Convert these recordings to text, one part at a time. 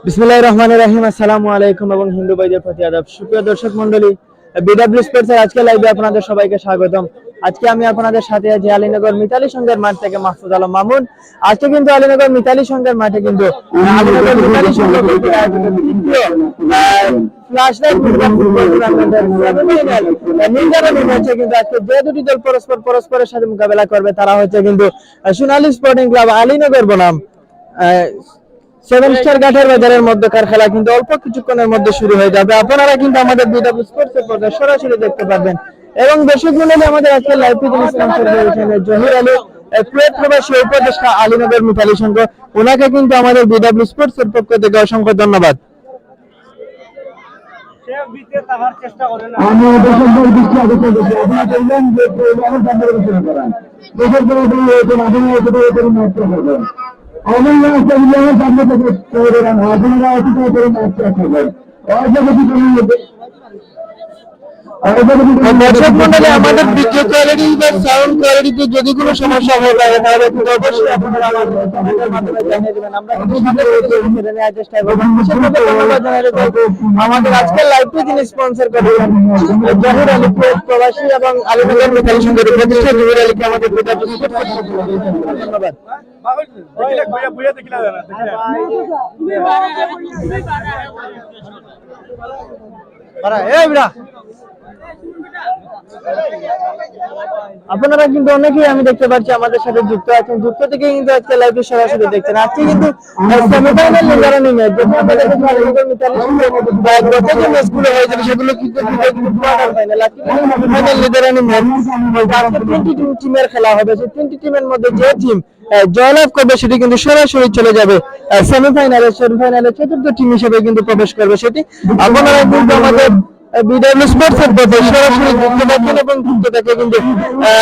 বিসমিল্লাহির রহমানির রহিম। আসসালামু আলাইকুম এবং হিন্দু ভাইদের প্রতি আদাব। সুপ্রিয় দর্শক মণ্ডলী, বিডব্লিউ স্পোর্টসের আজকে লাইভে আপনাদের সবাইকে স্বাগতম। আজকে আমি আপনাদের সাথে আছি আলীনগর মিতালী সংঘের মাঠ থেকে মাহফুজ আলম মামুন। আজকে কিন্তু আলীনগর মিতালী সংঘের মাঠে কিন্তু আলীনগর মিতালী সংঘ ফ্ল্যাশলাইট ফুটবল টুর্নামেন্টের সেমিফাইনাল নির্ধারণী ম্যাচে কিন্তু আজকে যে দুটি দল পরস্পরের সাথে মোকাবেলা করবে তারা হচ্ছে কিন্তু সোনালী স্পোর্টিং ক্লাব আলীনগর বনাম সেভেন স্টার ঘাটের বাজারের মধ্যকার খেলা কিন্তু অল্প কিছুক্ষণের মধ্যে শুরু হয়ে যাবে। আপনারা কিন্তু আমাদের বিডব্লিউ স্পোর্টসের পর্দায় সরাসরি দেখতে পারবেন এবং দর্শক মণ্ডলী আমাদের আজকে লাইভ ফিজিং স্পন্সর করেছেন জহির আলী, কুয়েত প্রবাসী উপদেষ্টা আলীনগর মিতালী সংঘ। ওনাকে কিন্তু আমাদের বিডব্লিউ স্পোর্টসের পক্ষ থেকে অসংখ্য ধন্যবাদ। আমি দর্শকদের দৃষ্টি আকর্ষণ করছি, আপনারা বললেন যে শুরু করেন দর্শকদের মাত্র করবেন দর্শক মণ্ডলী আমাদের ভিডিও কোয়ালিটি বা সাউন্ড কোয়ালিটিতে যদি কোনো সমস্যা হয়ে থাকে তাহলে কিন্তু অবশ্যই আপনারা আমাদের মাধ্যমে জানিয়ে দেবেন। আমরা কিন্তু সাথে নেওয়ার চেষ্টা করব। বিশেষভাবে ধন্যবাদ জানাই আমাদের আজকের লাইভ ফিজিং স্পন্সর করেছেন জহির আলী, কুয়েত প্রবাসী এবং আলীনগর মিতালী সংঘের প্রতিষ্ঠাতা জহির আলীকে আমাদের ধন্যবাদ। আপনারা কিন্তু অনেকেই আমি দেখতে পাচ্ছি আমাদের সাথে যুক্ত আছেন, যুক্ত থেকে কিন্তু আজকে লাইভে সরাসরি দেখছেন। আজকে কিন্তু সেমিফাইনাল নির্ধারণী ম্যাচ, যেখানে আমাদের গত যে ম্যাচগুলো হয়ে যাবে সেগুলো কিন্তু কোয়ার্টার ফাইনাল। আজকে সেমিফাইনাল নির্ধারণী ম্যাচ, তিনটি টিমের খেলা হবে। সেই তিনটি টিমের মধ্যে যে টিম জয়লাভ করবে সেটি কিন্তু সরাসরি চলে যাবে সেমিফাইনালে চতুর্থ টিম হিসেবে কিন্তু প্রবেশ করবে সেটি। আপনারা কিন্তু আমাদের বিডব্লিউ স্পোর্টসের পথে সরাসরি যুক্ত থাকুন এবং যুক্ত থেকে কিন্তু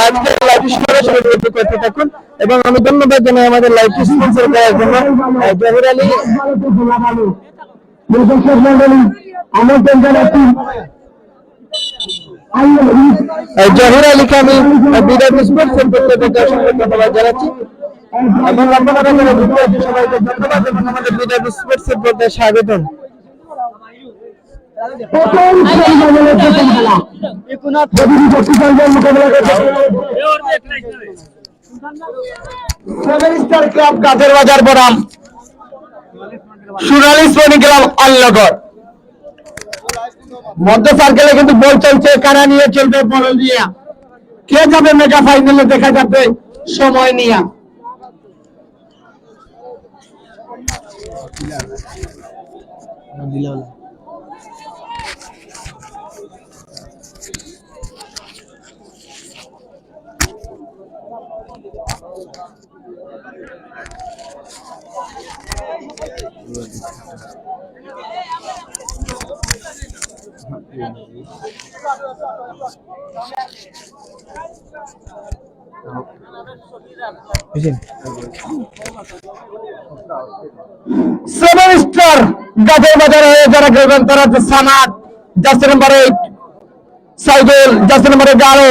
আজকে লাইভ সরাসরি যুক্ত করতে থাকুন। এবং আমি ধন্যবাদ জানাই আমাদের লাইভ স্পন্সর করার জন্য জহির আলী। জহির আলীকে আমি বিডব্লিউ স্পোর্টসের পক্ষ থেকে অসংখ্য ধন্যবাদ জানাচ্ছি এবং আপনারা যারা যুক্ত আছেন সবাইকে ধন্যবাদ এবং আমাদের বিডব্লিউ স্পোর্টসের পথে স্বাগতম। ক্লাব গাছের বাজার বনাম সোনালী স্পোর্টিং ক্লাব আলীনগর মধ্য সার্কেলে কিন্তু বল চলছে, কারা নিয়ে চলবে বল নিয়ে, কে যাবে মেগা ফাইনালে দেখা যাবে সময় নিয়ে। সেভেন স্টার গাছের বাজারে যারা খেলবেন তারা হচ্ছে Sanat jersey number 8, Saidul jersey number 11,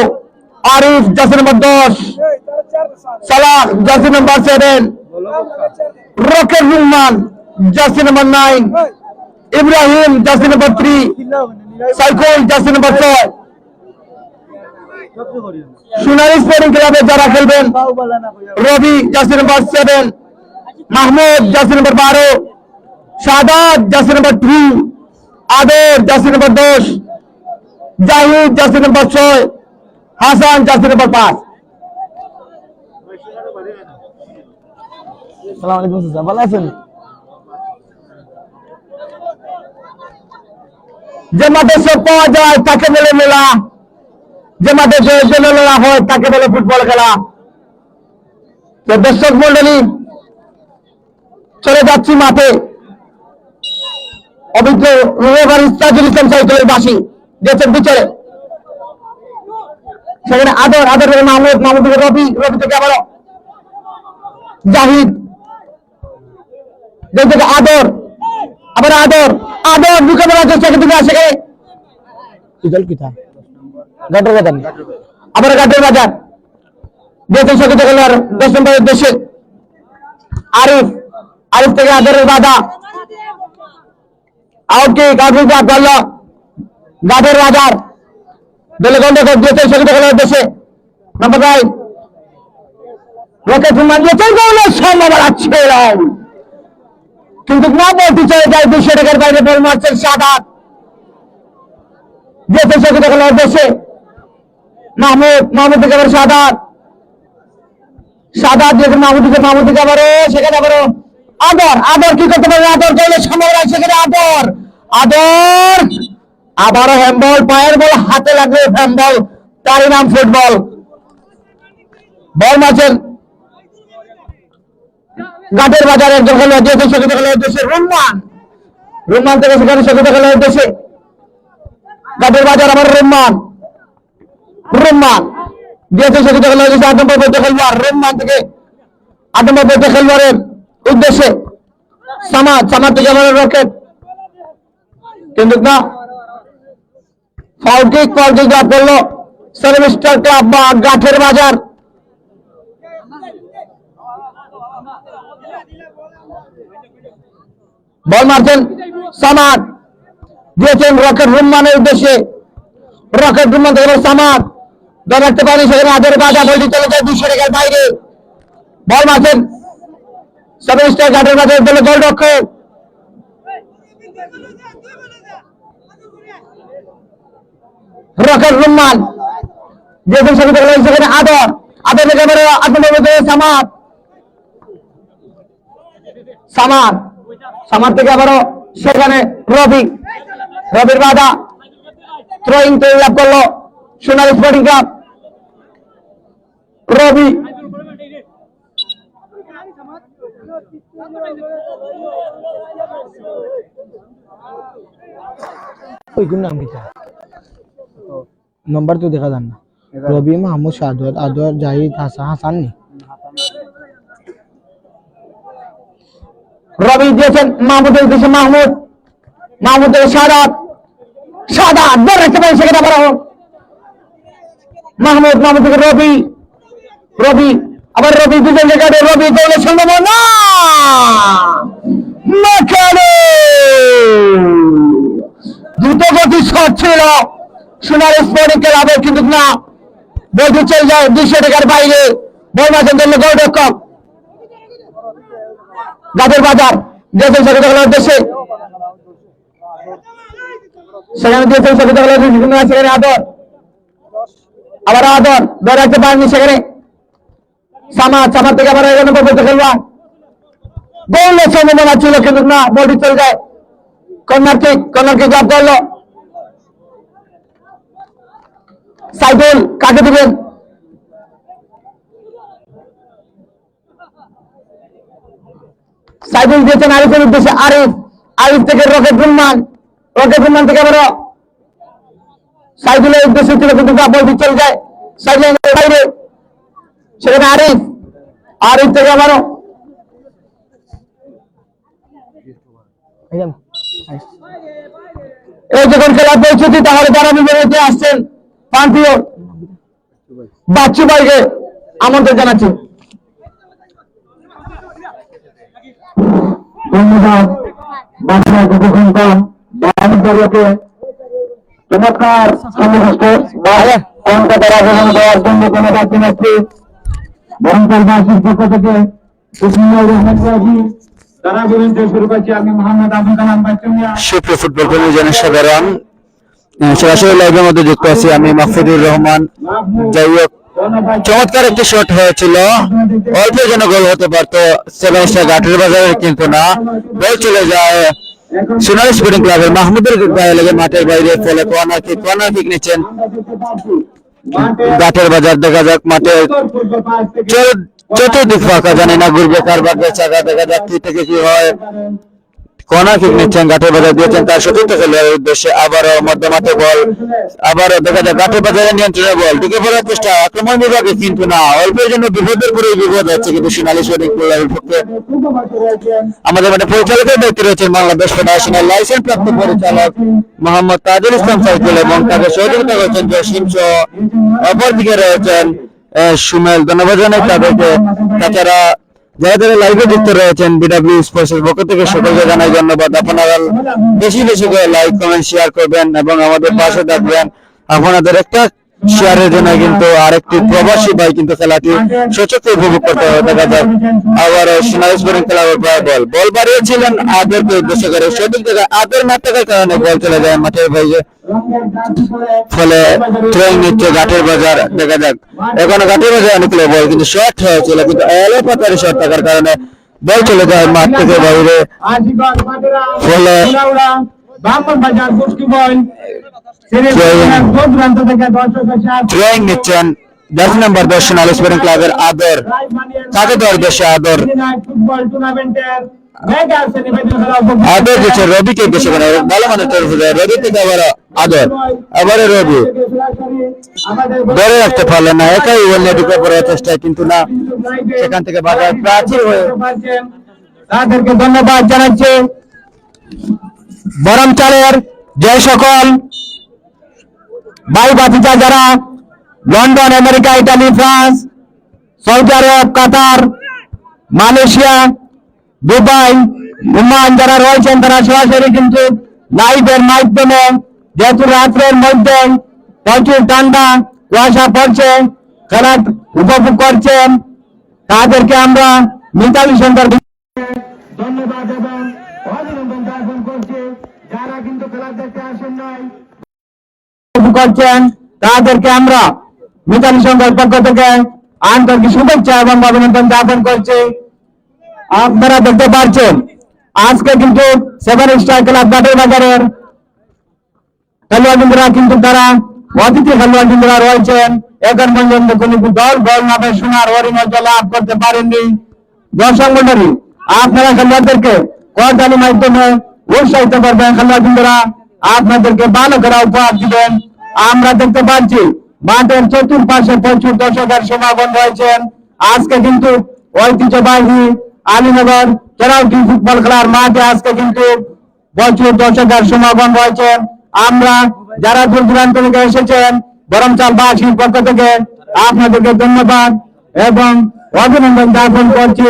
Arif jersey number 10, Salah jersey number 7, Rocket Rahman jersey number 9, Ibrahim jersey number 3, Saikul jersey number 6। Sonali sporting ক্লাবে যারা খেলবেন Robi jersey number 7, Mahmud jersey number 12, Shahadat jersey number 3, Adar jersey number 10, Zahid jersey number 6, Hasan jersey number 5। আসসালামু আলাইকুম স্যার, ভালো আছেন? যে মাঠে সব পাওয়া যায় তাকে বলে মেলা, যে মাঠে মেলা হয় তাকে বলে ফুটবল খেলা। তো দর্শক মন্ডলী চলে যাচ্ছি মাঠে, অভিজ্ঞ তাজুল ইসলাম সাইকেলের বাসী গেছেন বিচারে, সেখানে আদর থেকে মাহমুদ থেকে রবি থেকে আবার জাহিদ, থেকে আদর, আবার আদর ঢুকে বেড়া চেষ্টা থেকে আসে গাটের বাজার, আবার গাটের বাজার দিয়েছেন সঙ্গীত খেলোয়াড় 10 নম্বরের দেশে আরিফ থেকে আদরের বাধা আউটকিক আউটকিক করলো গাটের বাজার দলে গন্ডগোল দিয়েছে সেগুলো খেলার উদ্দেশ্যে নাম্বার 9 রকেট রুমান দিয়েছে গোলের সম্ভাবনা ছিল কিন্তু না বলতে চলে যায় 200 টাকার বাইরে বল মারছেন সাদাত দিয়েছে সেগুলো খেলার উদ্দেশ্যে মাহমুদ থেকে আবার সাদাত দিয়েছে মাহমুদ থেকে আবারও সেখানে আবারও আদর কি করতে পারে আদর গোলের সম্ভাবনা সেখানে আদর আবারও হ্যান্ডবল পায়ের বল হাতে লাগবে হ্যান্ডবল তারই নাম ফুটবল বল মারছেন গাটের বাজারে একজন খেলোয়াড় দিয়েছে সেগুলো খেলার উদ্দেশ্যে রুম্মান থেকে সেখানে সেগুলো খেলার উদ্দেশ্যে গাটের বাজার আবার রুম্মান দিয়েছে সেগুলো খেলার উদ্দেশ্যে 8 নম্বর বইতে খেলোয়াড় রুম্মান থেকে 8 নম্বর বইতে খেলোয়াড়ের উদ্দেশ্যে সামাদ থেকে আবার রকেট কিন্তু না ফাউল কিক লাভ করলো সেভেন ক্লাব বা গাঠের বাজার বল মারছেন সামাদ দিয়েছেন রকেট রুম্মানের উদ্দেশ্যে রকেট রুম্মান থেকে সামাদ ধরে রাখতে পারেন সেখানে আদের বাজার বলটি চলে যায় 200 টাকার বাইরে বল মারছেন সেভেন স্টার গাঠের বাজার দলে গোলরক্ষক রকেট রুম্মান দিয়েছেন সেখানে আদর থেকে আবার সামাদ থেকে আবারও সেখানে রবির বাধা থ্রোয়িং তৈরি লাভ করলো সোনালী স্পোর্টিং ক্লাব রবি নাম কি নম্বর তো দেখা যান না রবি মাহমুদ সাদত আদর জাহিদ হাসান নি রবি দিয়েছেন মাহমুদের উদ্দেশ্যে মাহমুদ থেকে সাদাত ধরে রাখতে পারেন সেখানে আবার মাহমুদ থেকে রবি আবার রবি দুজন জায়গায় রবি দৌড়ে সম্ভাবনা দ্রুত গতি শট ছিল সোনালী স্পোর্টিং ক্লাবের কিন্তু না বলটি চলে যায় 200 টাকার বাইরে বল মাঝের জন্য গোলরক্ষক গাছের বাজার দিয়েছেন সেগুলো খেলার উদ্দেশ্যে সেখানে দিয়েছেন সেগুলো খেলার উদ্দেশ্যে সেখানে আবার ধরে রাখতে পারেননি সেখানে সামাদ থেকে আবার 11 নম্বর বলতে খেলবা গোলের সম্ভাবনা ছিল কিন্তু না বলটি চলে যায় কর্নার কিক লাভ করলো সাইদুল কাকে দিবেন সাইদুল দিয়েছেন আরিফের উদ্দেশ্যে আরিফ থেকে রকেট রুম্মান থেকে আবারও সাইদুলের উদ্দেশ্যে ছিল কিন্তু বলটি চলে যায় সাইডলাইনের বাইরে সেখানে আরিফ থেকে আবারও এই যখন খেলার পরিস্থিতি তাহলে যারা বিভাগে আসছেন প্রান্তীয় বাচ্চু ভাইকে আমন্ত্রণ জানাচ্ছি ধন্যবাদ চমৎকার দেওয়ার জন্য ধন্যবাদ জানাচ্ছি বরংবাসীর পক্ষ থেকে সুপ্রিয় ফুটবল প্রেমী জনসাধারণ সরাসরি লাইভের মধ্যে যুক্ত আছি আমি মাহফুজুর রহমান। যাই হোক, চমৎকার একটি শট হয়েছিল, অল্প যেন গোল হতে পারতো সেভেন স্টার গাটের বাজারে, কিন্তু না, বল চলে যায় সোনালী স্পোর্টিং ক্লাবের মাহমুদের গায়ে লেগে মাঠের বাইরে, ফলে কর্নার কিক নিচ্ছেন গাটের বাজার। দেখা যাক মাঠের চতুর্দিক ফাঁকা, জানি না ঘুরবে কার ভাগ্যে চাকা, দেখা যাক কি থেকে কি হয়। কর্নার কিক নিচ্ছেন গাটের বাজার, দিয়েছেন তার সতীর্থ খেলোয়াড়ের উদ্দেশ্যে, আবারও মধ্যমাঠে বল, আবারও দেখা যায় গাটের বাজারের নিয়ন্ত্রণে বল, ঢুকে পড়ার চেষ্টা আক্রমণ বিভাগে, কিন্তু না, অল্পের জন্য বিপদের পরে বিপদ হচ্ছে কিন্তু সোনালী স্পোর্টিং ক্লাবের পক্ষে। আমাদের মাঠে পরিচালকের দায়িত্বে রয়েছেন বাংলাদেশ ফেডারেশনের লাইসেন্স প্রাপ্ত পরিচালক মোহাম্মদ তাজুল ইসলাম সাইকেল এবং তাকে সহযোগিতা করছেন জসিম সহ, অপরদিকে রয়েছেন সুমেল। ধন্যবাদ জানাই তাদেরকে। তাছাড়া যারা যারা লাইভে যুক্ত রয়েছেন বিডব্লিউ স্পোর্টসের পক্ষ থেকে সকলকে জানাই ধন্যবাদ। আপনারা বেশি বেশি করে লাইক কমেন্ট শেয়ার করবেন এবং আমাদের পাশে থাকবেন। আপনাদের একটা শেয়ারের জন্য কিন্তু আরেকটি প্রবাসী ভাই কিন্তু খেলাটি সচক্ষে উপভোগ করতে হবে। দেখা যাক আবার সোনালী স্পোর্টিং ক্লাবের বল বাড়িয়েছিলেন আদরকে উদ্দেশ্য করে, সঠিক জায়গায় আদর না থাকার কারণে বল চলে যায় মাঠের বাইরে, ফলে থ্রোয়িং নিচ্ছে ঘাটের বাজার। দেখা যাক এখনো ঘাটের বাজার অনেকগুলো বল কিন্তু শর্ট হয়েছিল, কিন্তু এলো পাতারে শর্ট থাকার কারণে বল চলে যায় মাঠ থেকে বাইরে, ফলে থ্রোয়িং নিচ্ছেন 10 নম্বর 10 সোনালী স্পোর্টিং ক্লাবের আদর। কাকে দেওয়ার উদ্দেশ্যে আদর আদর দিচ্ছে রবিকে বেশি করে, ভালো মানে রবি থেকে আবার আদর, আবারও রবি ধরে রাখতে পারলেন না, একাই অন্য ঢুকে পড়ার চেষ্টায় কিন্তু না, সেখান থেকে বাজার প্রাচীর হয়ে তাদেরকে ধন্যবাদ জানাচ্ছি। বরমচালের যে সকল ভাই ভাতিজা যারা London, America, Italy, France, Saudi Arab, Qatar, Malaysia, Dubai, Oman যারা রয়েছেন তারা সরাসরি কিন্তু লাইভের মাধ্যমে, যেহেতু রাত্রের মধ্যে প্রচুর ঠান্ডা কুয়াশা পড়ছে, খেলা উপভোগ করছেন, তাদেরকে আমরা মিতালি সেন্টার ধন্যবাদ এবং অভিনন্দন জ্ঞাপন করছি। যারা কিন্তু খেলা দেখতে আসেন নাই করছেন তাদেরকে আমরা মিতালি সংঘের পক্ষ থেকে আন্তরিক শুভেচ্ছা এবং অভিনন্দন জ্ঞাপন করছি। আপনারা দেখতে পাচ্ছেন আজকে কিন্তু 7 স্টার ক্লাব ঘাটের বাজারের খেলোয়াড়রা কিন্তু তারা অতিথি খেলোয়াড়রা রয়েছেন, এখন পর্যন্ত কোনো দল বল নামে সোনার হরিণ লাভ করতে পারেননি। দর্শক মন্ডলী, আপনারা খেলোয়াড়দেরকে করতালির মাধ্যমে উৎসাহিত করবেন, খেলোয়াড়রা আপনাদেরকে ভালো করে উপহার দিবেন। আমরা দেখতে পাচ্ছি মাঠের চতুর্পাশে প্রচুর দর্শকের সমাগম রয়েছেন। আজকে কিন্তু ঐতিহ্যবাহী আলীনগর চেরাউটি ফুটবল খেলার মাঠে আজকে কিন্তু প্রচুর দর্শকের সমাগম রয়েছেন। আমরা যারা দূর দূরান্ত থেকে এসেছেন বরমচাল বাসীর পক্ষ থেকে আপনাদেরকে ধন্যবাদ এবং অভিনন্দন জ্ঞাপন করছি।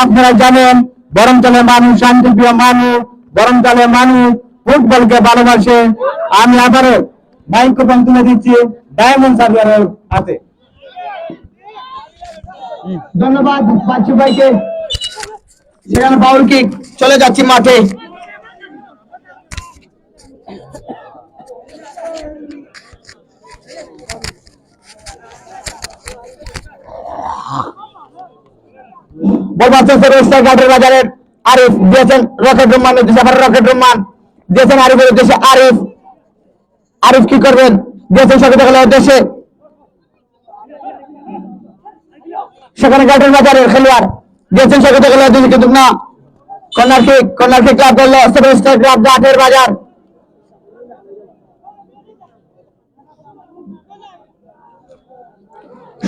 আপনারা জানেন বরমচালের মানুষ শান্তিপ্রিয় মানুষ, বরমচালের মানুষ ফুটবলকে ভালোবাসে। আমি আবারও মাইক্রোফোন তুলে দিচ্ছি ডায়মন্ড সার্ভিসের হাতে। ধন্যবাদ বাচ্চু ভাইকে। সেখানে বাউল কিক, চলে যাচ্ছি মাঠে। ঘাটের বাজারের আরিফ দিয়েছেন রকেট রহমানের উদ্দেশ্যে, আবার রকেট রহমান দিয়েছেন আরিফের উদ্দেশ্যে, আরিফ আরিফ কি করবেন দিয়েছেন সঙ্গে খেলার উদ্দেশ্যে, সেখানে ঘাটের বাজারের খেলোয়াড় দিয়েছেন সঙ্গে খেলার উদ্দেশ্যে, কিন্তু না, কর্নার কিক লাভ করলো 7 স্টার ক্লাব ঘাটের বাজার।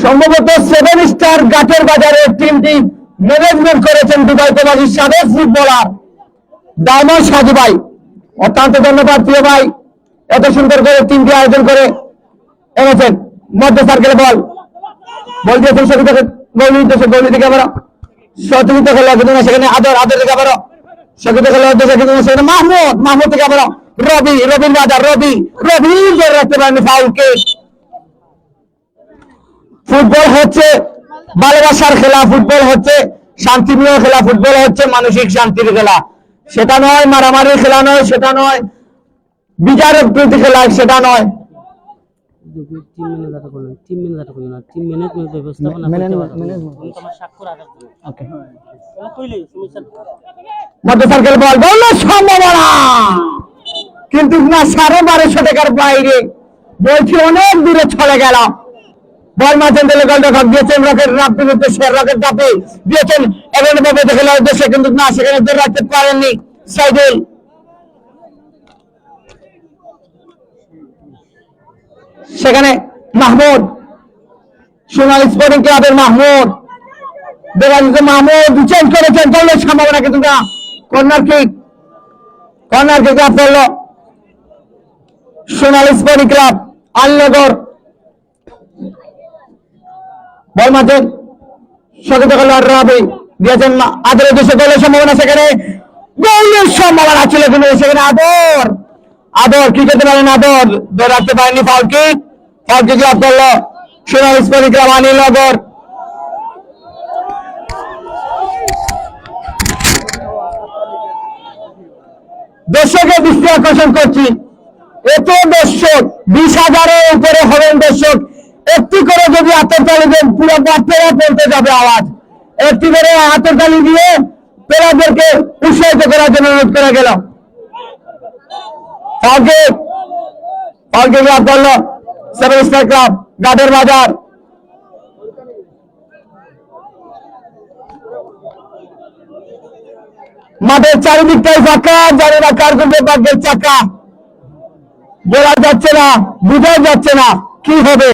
সম্ভবত 7 স্টার ঘাটের বাজারের টিমটি ম্যানেজমেন্ট করেছেন দুবাই প্রবাসী সাবেক ফুটবলার ডায়মন্ড সাজু ভাই। অত্যন্ত ধন্যবাদ প্রিয় ভাই, এত সুন্দর করে টিমটি আয়োজন করে এনেছেন। মধ্য সার্কেলে বল দিয়েছেন গোল থেকে আবার সহযোগিত খেলা, কিন্তু সেখানে আদর থেকে আবার সহযোগিত খেলা উদ্দেশ্যে, কিন্তু সেখানে মাহমুদ থেকে আবার রবিন বাজার রবি ধরে রাখতে পারেন ফাউল কিক। ফুটবল হচ্ছে ভালোবাসার খেলা, ফুটবল হচ্ছে শান্তিপ্রিয় খেলা, ফুটবল হচ্ছে মানসিক শান্তির খেলা। সেটা নয় মারামারির খেলা, নয় সেটা নয় বিচারের প্রতি খেলা, সেটা নয়। মধ্য সার্কেল বল সম্ভাবনা, কিন্তু না 1250 টাকার বাইরে, বলছি অনেক দূরে চলে গেল। বল মাঝে গোলরক্ষক দিয়েছেন রকেট রাপটির উদ্দেশ্যে, রকেট রাপি দিয়েছেন এভাবে খেলার উদ্দেশ্যে, কিন্তু না, সেখানে ধরে রাখতে পারেননি সাইদুল। সেখানে মাহমুদ, সোনালী স্পোর্টিং ক্লাবের মাহমুদ চেঞ্জ করেছেন, গোলের সম্ভাবনা, কিন্তু না, কর্নার কিক লাভ করলো সোনালী স্পোর্টিং ক্লাব আলীনগর। বল মাঝে সঙ্গে খেলোয়াড় দিয়েছেন আদরের উদ্দেশ্যে গোলের সম্ভাবনা, সেখানে গোলের সম্ভাবনা ছিল কিন্তু সেখানে আদর আদর কি করতে পারেন, আদর ধরে রাখতে পারেননি, ফাউল কিক লাভ করলো সোনালী স্পোর্টিং ক্লাব আনিলনগর। দর্শকের দৃষ্টি আকর্ষণ করছি, এত দর্শক 20,000-এর উপরে হবেন দর্শক, একটি করে যদি হাতের তালি দেন পুরো বাচ্চারা বলতে যাবে আওয়াজ, একটি করে হাতের তালি দিয়ে প্লেয়ারদেরকে উৎসাহিত করার জন্য অনুরোধ করা গেল। লাভ করলো সেভেন স্টার ক্লাব গাটের বাজার। মাঠের চারিদিকটাই ফাঁকা, জানি না কার কোন ভাগ্যের চাকা, বলা যাচ্ছে না, বোঝা যাচ্ছে না কি হবে।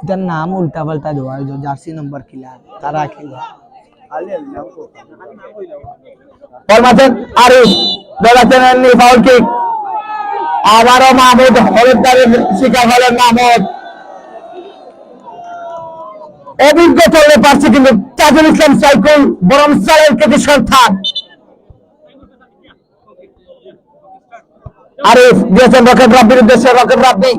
এটার নাম উল্টা পাল্টা দেওয়া হয়েছে, জার্সি নম্বর কিলা তারা খেলা ফাউল কিক, আবারও মাহমুদ হলুদারের শিকার হলেন মাহমুদ। অভিজ্ঞ করতে পারছে কিন্তু তাজুল ইসলাম সাইকুল বরং সালের কেটে সন্তান আরিফ দিয়েছেন রকেট রাব্বির উদ্দেশ্যে, রকেট রাব্বি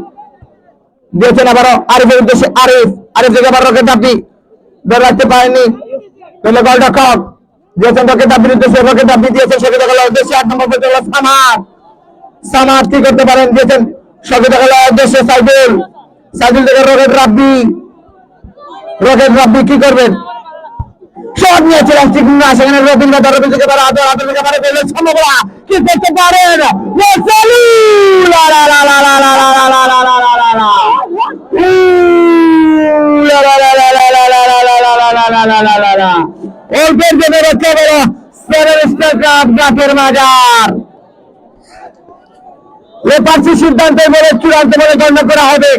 দিয়েছেন আবারও আরিফের উদ্দেশ্যে, আরিফ থেকে আবার রকেট রাব্বি ধরে রাখতে পারেনি, গোলরক্ষক দিয়েছেন রকেট রাব্বির উদ্দেশ্যে, রকেট রাব্বি দিয়েছেন সকিত গলার উদ্দেশ্যে, 8 নম্বর পর্যন্ত সামাদ কি করতে পারেন, দিয়েছেন সকিত গলার উদ্দেশ্যে সাইদুল থেকে রকেট রাব্বি কি করবেন, শট নিয়েছিলেন ঠিক না, সেখানে রবীন্দ্র থেকে আদর থেকে গোলের সম্ভাবনা কি করতে পারেন, অল্পের জন্য রক্ষা করো সেভেন স্টার ক্লাব গাটের বাজার। রেফারি সিদ্ধান্তের বলে চূড়ান্ত বলে গণ্য করা হবে,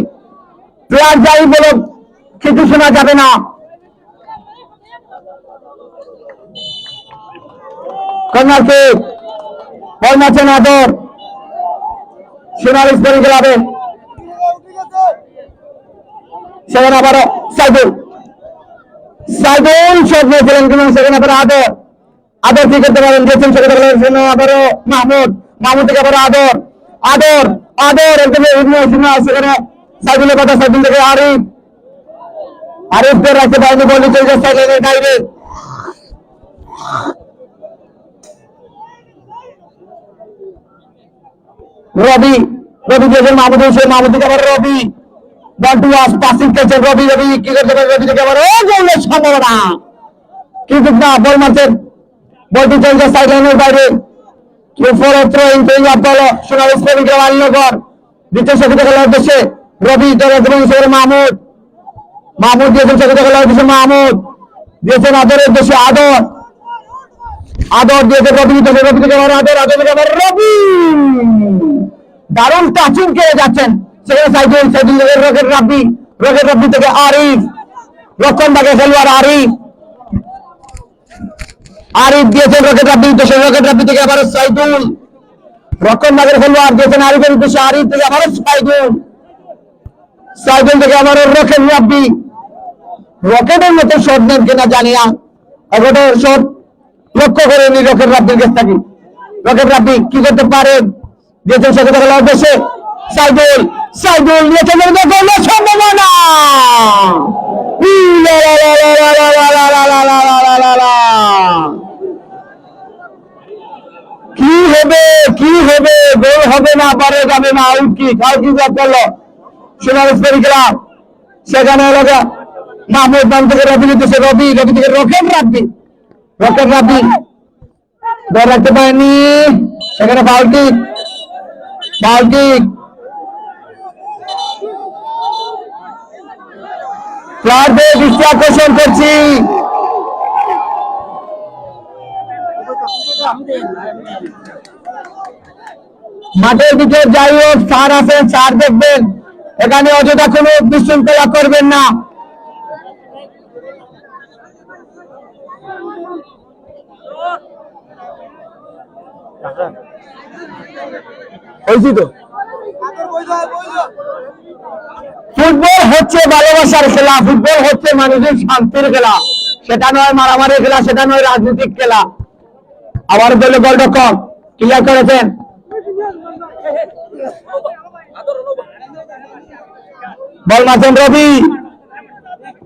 প্লেয়ার যাই বলে কিছু শোনা যাবে না। কর্নার কিক, বল মারছেন আদর সোনালী স্পোর্টিং ক্লাবে, সেখানে আবারও সাইদুল শট নিয়েছিলেন কিন্তু সেখানে আবার আদর কি করতে পারেন, দিয়েছেন সেখানে আবারও মাহমুদ থেকে আবারও আদর একদম সেখানে সাইদুলের কথা, সাইদুল থেকে আরিফদের রাখতে পারেনি, বল নিচে সাইডের বাইরে রবি দিয়েছেন মাহমুদ থেকে আবার রবি পাসিং খেলছেন রবি কি করতে পারেন, রবি থেকে আবার গোলের সম্ভাবনা কিন্তু না, বল মারছেন, বলটি চলছে সাইড লাইনের বাইরে, সোনালী স্পোর্টিং ক্লাব আনিলনগর দ্বিতীয় সকিত খেলার উদ্দেশ্যে রবি মাহমুদ দিয়েছেন সকিত খেলার উদ্দেশ্যে, মাহমুদ দিয়েছেন আদরের উদ্দেশ্যে, আদর দিয়েছেন রবি থেকে আবার আদর থেকে আবার রবি দারুণ টাচিং করে যাচ্ছেন, সেখানে সাইদুল রকেট রাব্বি থেকে আরিফ, রক্ষণ ভাগে খেলোয়াড় আরিফ দিয়েছেন রকেট রাব্বি উদ্দেশ্যে, রকেট রাব্বি থেকে আবার সাইদুল, রক্ষণ ভাগের খেলোয়াড় দিয়েছেন আরিফের উদ্দেশ্যে, আরিফ থেকে আবার সাইদুল থেকে আবার রকেট রাব্বি, রকেটের মতো শট নেন কিনা জানি না, রকেটের শট লক্ষ্য করেনি রকেট রাব্বির কাছ থেকে, রকেট রাব্বি কি করতে পারেন, দিয়েছেন সকিত খেলার উদ্দেশ্যে, সাইদুল নিয়েছেন গোলের সম্ভাবনা, কি হবে গোল হবে না, পারে যাবে না, আউট কিক করলো সোনালী স্পোর্টিং ক্লাব, সেখানে মাহমুদ নাম থেকে রবি নিতেছে, রবি থেকে রকেট রাব্বি ধরে রাখতে পারেনি, সেখানে ফাউল কিক প্লেয়ারদের দৃষ্টি আকর্ষণ করছি, মাঠের দিকে যাই হোক স্যার আছেন, স্যার দেখবেন, এখানে অযথা কোনো বিশৃঙ্খলা করবেন না। হয়েছি তো ফুটবল হচ্ছে ভালোবাসার খেলা, ফুটবল হচ্ছে মানুষের শান্তির খেলা, সেটা নয় মারামারি খেলা, সেটা নয় রাজনৈতিক খেলা। আবার বলে গোলরক্ষক ক্লিয়ার করেছেন। বল মারছেন রবি,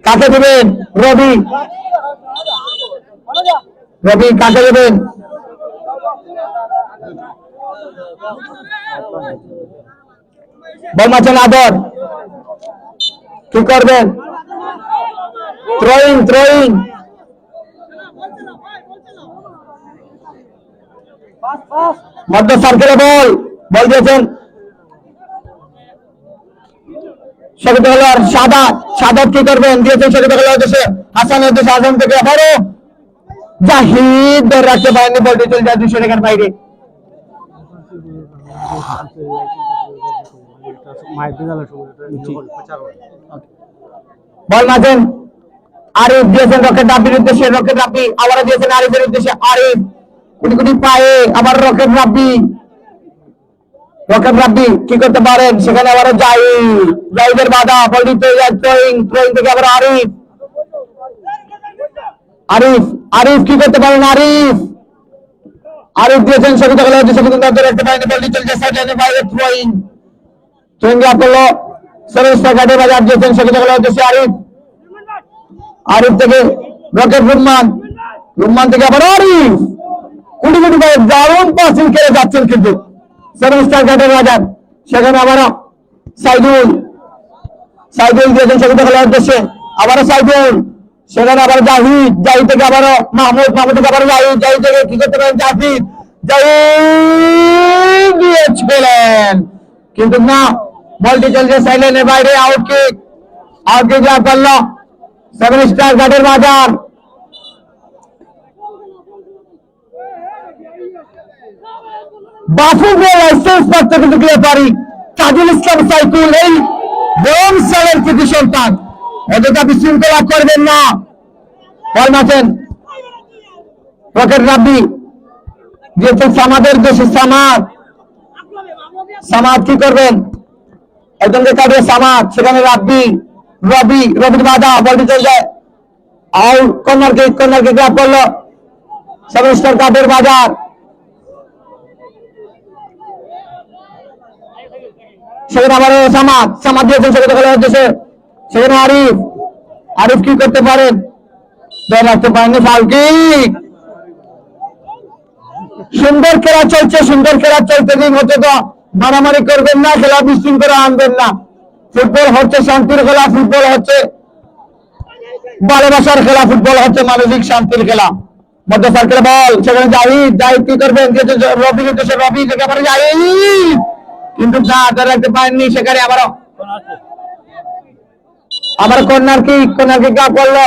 কাকে দেবেন? রবি, রবি কাকে দেবেন? বল মারছেন আদর, কি করবেন? Throwing, throwing. মধ্য সার্কেলে বল, বল দিয়েছেন শরীফ খেলোয়াড় সাদাত, সাদাত কি করবেন? দিয়েছেন শরীফ খেলোয়াড় উদ্দেশ্যে, হাসানের উদ্দেশ্যে, হাসান থেকে আবারও জাহিদ ধরে রাখতে পারেননি, বলটি চলে যায় 200 টাকার বাইরে। বল মাঝেন আরিফ, দিয়েছেন রকেট রাব্বির উদ্দেশ্যে, রকেট রাব্বি আবার দিয়েছেন আরিফের উদ্দেশ্যে, আরিফ কোটি কোটি পায়ে আবার রকেট রাব্বি, রকেট রাব্বি কি করতে পারেন? সেখানে আবারও জাহিদ, জাহিদের বাধা, বলটি চলে যায় থ্রোয়িং, থ্রোয়িং থেকে আবার আরিফ, আরিফ, আরিফ কি করতে পারেন? আরিফ, আরিফ দিয়েছেন শরীফ খেলোয়াড় উদ্দেশ্যে, কিন্তু ধরে রাখতে পারেনি, বলটি চলে যায় সাইডলাইনের বাইরে, থ্রোয়িং, থ্রোয়িং আপ করলো সরোজ কাটে বাজার দিয়েছেন শরীফ খেলোয়াড় উদ্দেশ্যে, আরিফ, আরিফ থেকে রকেট রুম্মান, রুম্মান থেকে আবার আরিফ, কোটি কোটি পায়ে দারুণ পাসিং খেলে যাচ্ছেন কিন্তু সরোজ কাটে বাজার, সেখানে আবারও সাইদুল, সাইদুল দিয়েছেন শরীফ খেলোয়াড় উদ্দেশ্যে, আবারও সাইদুল, সেখানে আবার জাহিদ, জাহিদ থেকে আবারও মাহমুদ, মাহমুদ থেকে আবারও জাহিদ, জাহিদ থেকে কি করতে পারেন? জাহিদ, জাহিদ দিয়েছিলেন কিন্তু না, বলটি চলছে সাইডলাইনের বাইরে, আউট কিক, আউট কিক লাভ করলো সেভেন স্টার ঘাটের বাজার। বাফুকে লাইসেন্স প্রাপ্ত কিন্তু পারি তাজুল ইসলাম সাইকুল, এই বোম সালের কৃতি সন্তান, অযথা বিশৃঙ্খলা করবেন না। বল মারছেন রকেট রাব্বি, দিয়েছেন সামাদের দেশে, সামাদ, সামাদ কি করবেন? একজনকে কাটিয়ে সামাদ, সেখানে রাব্বি, রবি, রবির বাধা, বলটি চলে যায় out, corner kick, corner kick লাভ করলো সেভেন স্টার ঘাটের বাজার। সেখানে আবার সামাদ, সামাদ দিয়েছেন সেখানে খেলার উদ্দেশ্যে, সেখানে আরিফ, আরিফ কি করতে পারেন? ধরে রাখতে পারেননি, ফাউল কিক। সুন্দর খেলা চলছে, সুন্দর খেলা চলতে দিন, হচ্ছে তো মারামারি করবেন না, খেলা বিশৃঙ্খলা আনবেন না। ফুটবল হচ্ছে শান্তির খেলা, ফুটবল হচ্ছে ভালোবাসার খেলা, ফুটবল হচ্ছে মানসিক শান্তির খেলা। মধ্য সার্কেলে বল, সেখানে জাহিদ, জাহিদ কি করবেন? রবি উদ্দেশ্যে, রবি থেকে আবার জাহিদ, কিন্তু না ধরে রাখতে পারেননি, সেখানে আবারও আবার কর্নার কিক, কর্নার কিক লাভ করলো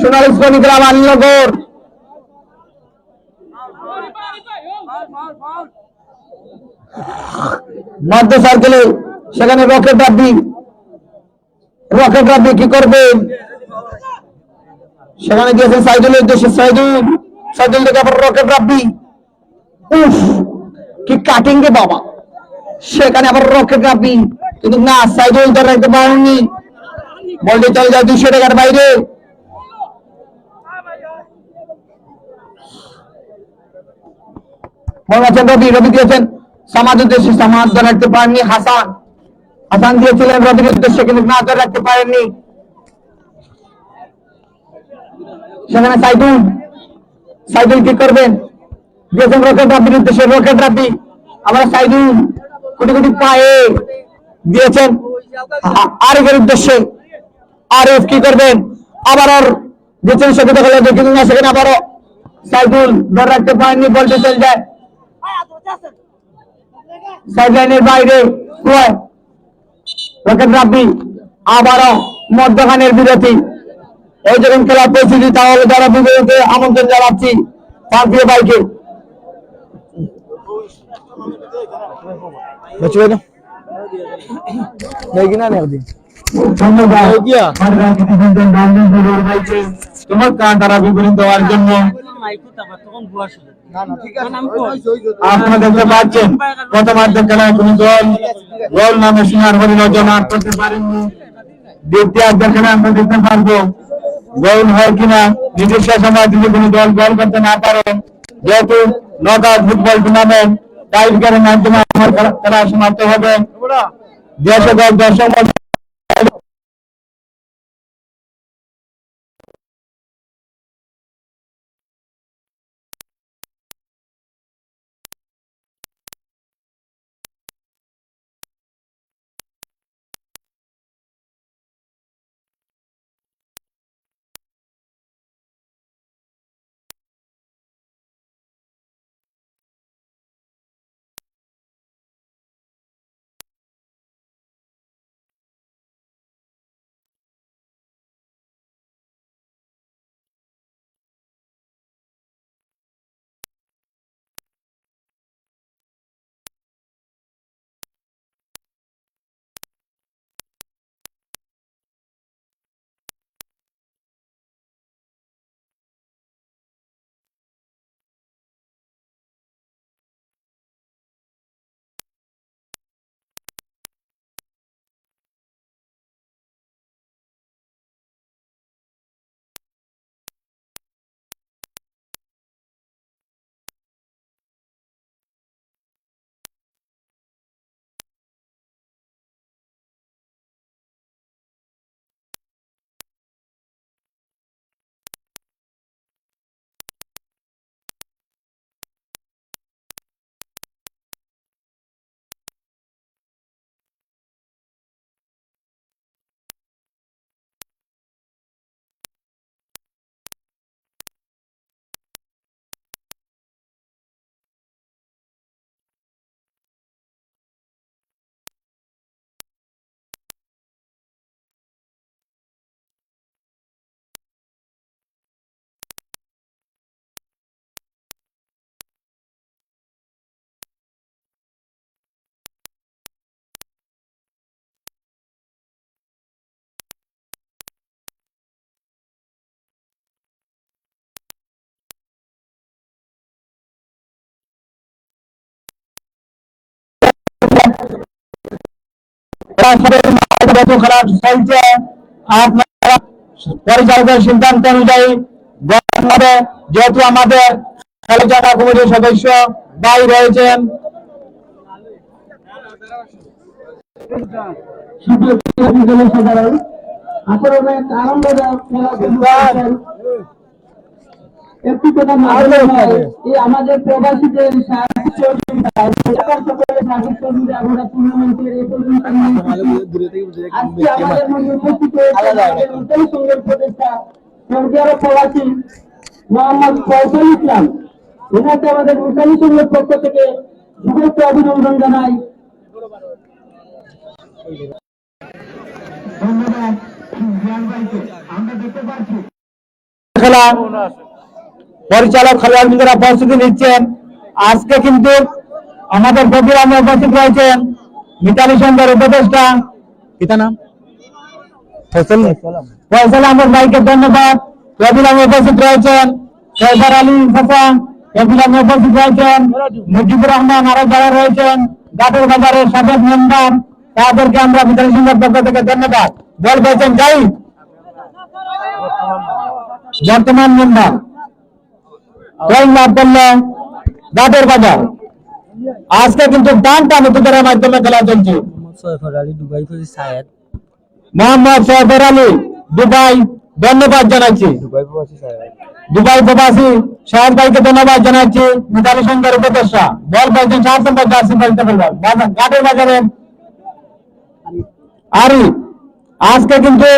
সোনালী শ্রমিক ক্লাব আলীনগর। মধ্য সার্কেলে সেখানে রকেট রাব্বি, রকেট রাব্বি কি করবেন? সেখানে দিয়েছেন সাইদুলের উদ্দেশ্যে, সাইদুল, সাইদুল থেকে আবার রকেট রাব্বি, উফ কি কাটিং রে বাবা, সেখানে আবার রকেট রাব্বি, কিন্তু না সাইদুল ধরে রাখতে পারেননি, বলটি চলে যায় 200 টাকার বাইরে। বল আছেন রবি, রবি দিয়েছেন সামাদ উদ্দেশ্যে, সামাদ ধরে রাখতে পারেননি, হাসান, হাসান দিয়েছিলেন রবির উদ্দেশ্যে, কিন্তু না ধরে রাখতে পারেননি, সেখানে সাইদুল, সাইদুল কি করবেন? দিয়েছেন রকেট রাব্বির উদ্দেশ্যে, রকেট রাব্বি আবার সাইদুল, কোটি কোটি পায়ে দিয়েছেন আরিফের উদ্দেশ্যে, আরিফ কি করবেন? আবার দিয়েছেন শফিক খেলা, কিন্তু না, সেখানে আবারও সাইদুল ধরে রাখতে পারেননি, বলতে চলে যায় সাইডলাইনের বাইরে, রকেট রাব্বি আবারও মধ্যখানের বিরতি। এই যখন খেলার পরিস্থিতি, তাহলে যারা বিরতিতে আমন্ত্রণ জানাচ্ছি পাঁচীয় ভাইকে। তোমার কান তারা বিবরণ দেওয়ার জন্য আপনারা দেখতে পাচ্ছেন প্রথমার্ধের খেলায় কোন দল গোল নামে সিনার হরিণ জমা করতে পারেননি। দ্বিতীয়ার্ধের খেলায় আমরা দেখতে পারবো গোল হয় কিনা। নিজস্ব সময় যদি কোনো দল গোল করতে না পারে, যেহেতু নকআউট ফুটবল টুর্নামেন্ট টাই ব্রেকারের মাধ্যমে আমার খেলা সমাপ্ত হবে। দর্শক খেলা চলছে। আপনারা পরিচালকের সিদ্ধান্ত অনুযায়ী যেহেতু আমাদের খেলাচালা কমিটির সদস্য ভাই রয়েছেন, একটি কথা আমাদের প্রবাসীদের সাহায্য সহযোগিতায় আমরা টুর্নামেন্টের এই পর্যন্ত আজকে আমাদের মধ্যে উপস্থিত হয়েছে নূতন সংঘের প্রতিষ্ঠা সৌদি আরব প্রবাসী মোহাম্মদ ফয়সাল ইসলাম। ওনাকে আমাদের নূতন সংঘের পক্ষ থেকে শুভেচ্ছা অভিনন্দন জানাই। ধন্যবাদ। আমরা দেখতে পাচ্ছি খেলা পরিচালক খেলোয়াড়রা প্রস্তুতি নিচ্ছেন। আজকে কিন্তু আমাদের প্রোগ্রামে উপস্থিত রয়েছেন মিতালি সন্ধ্যার উপদেষ্টা ফয়সাল আহমেদ ভাইকে ধন্যবাদ। প্রোগ্রামে উপস্থিত রয়েছেন সৈয়দার আলী হাসান, প্রোগ্রামে উপস্থিত রয়েছেন মুজিবুর রহমান, আরো যারা রয়েছেন গাটের বাজারের সাবেক মেম্বার, তাদেরকে আমরা মিতালি সন্ধ্যার পক্ষ থেকে ধন্যবাদ। বল পেয়েছেন যাই বর্তমান মেম্বার লাভ করলো গাটের বাজার। আজকে কিন্তু টান টান উত্তরের মাধ্যমে খেলা চলছে। মোহাম্মদ সৈয়দ আলী দুবাই ধন্যবাদ জানাচ্ছি। দুবাই প্রবাসী শাহেদ ভাইকে ধন্যবাদ জানাচ্ছি। মিতালি সন্ধ্যার উপদেষ্টা বল পেয়েছেন 7 নম্বর জার্সি খেলতে পারবেন গাটের বাজারে আরি। আজকে কিন্তু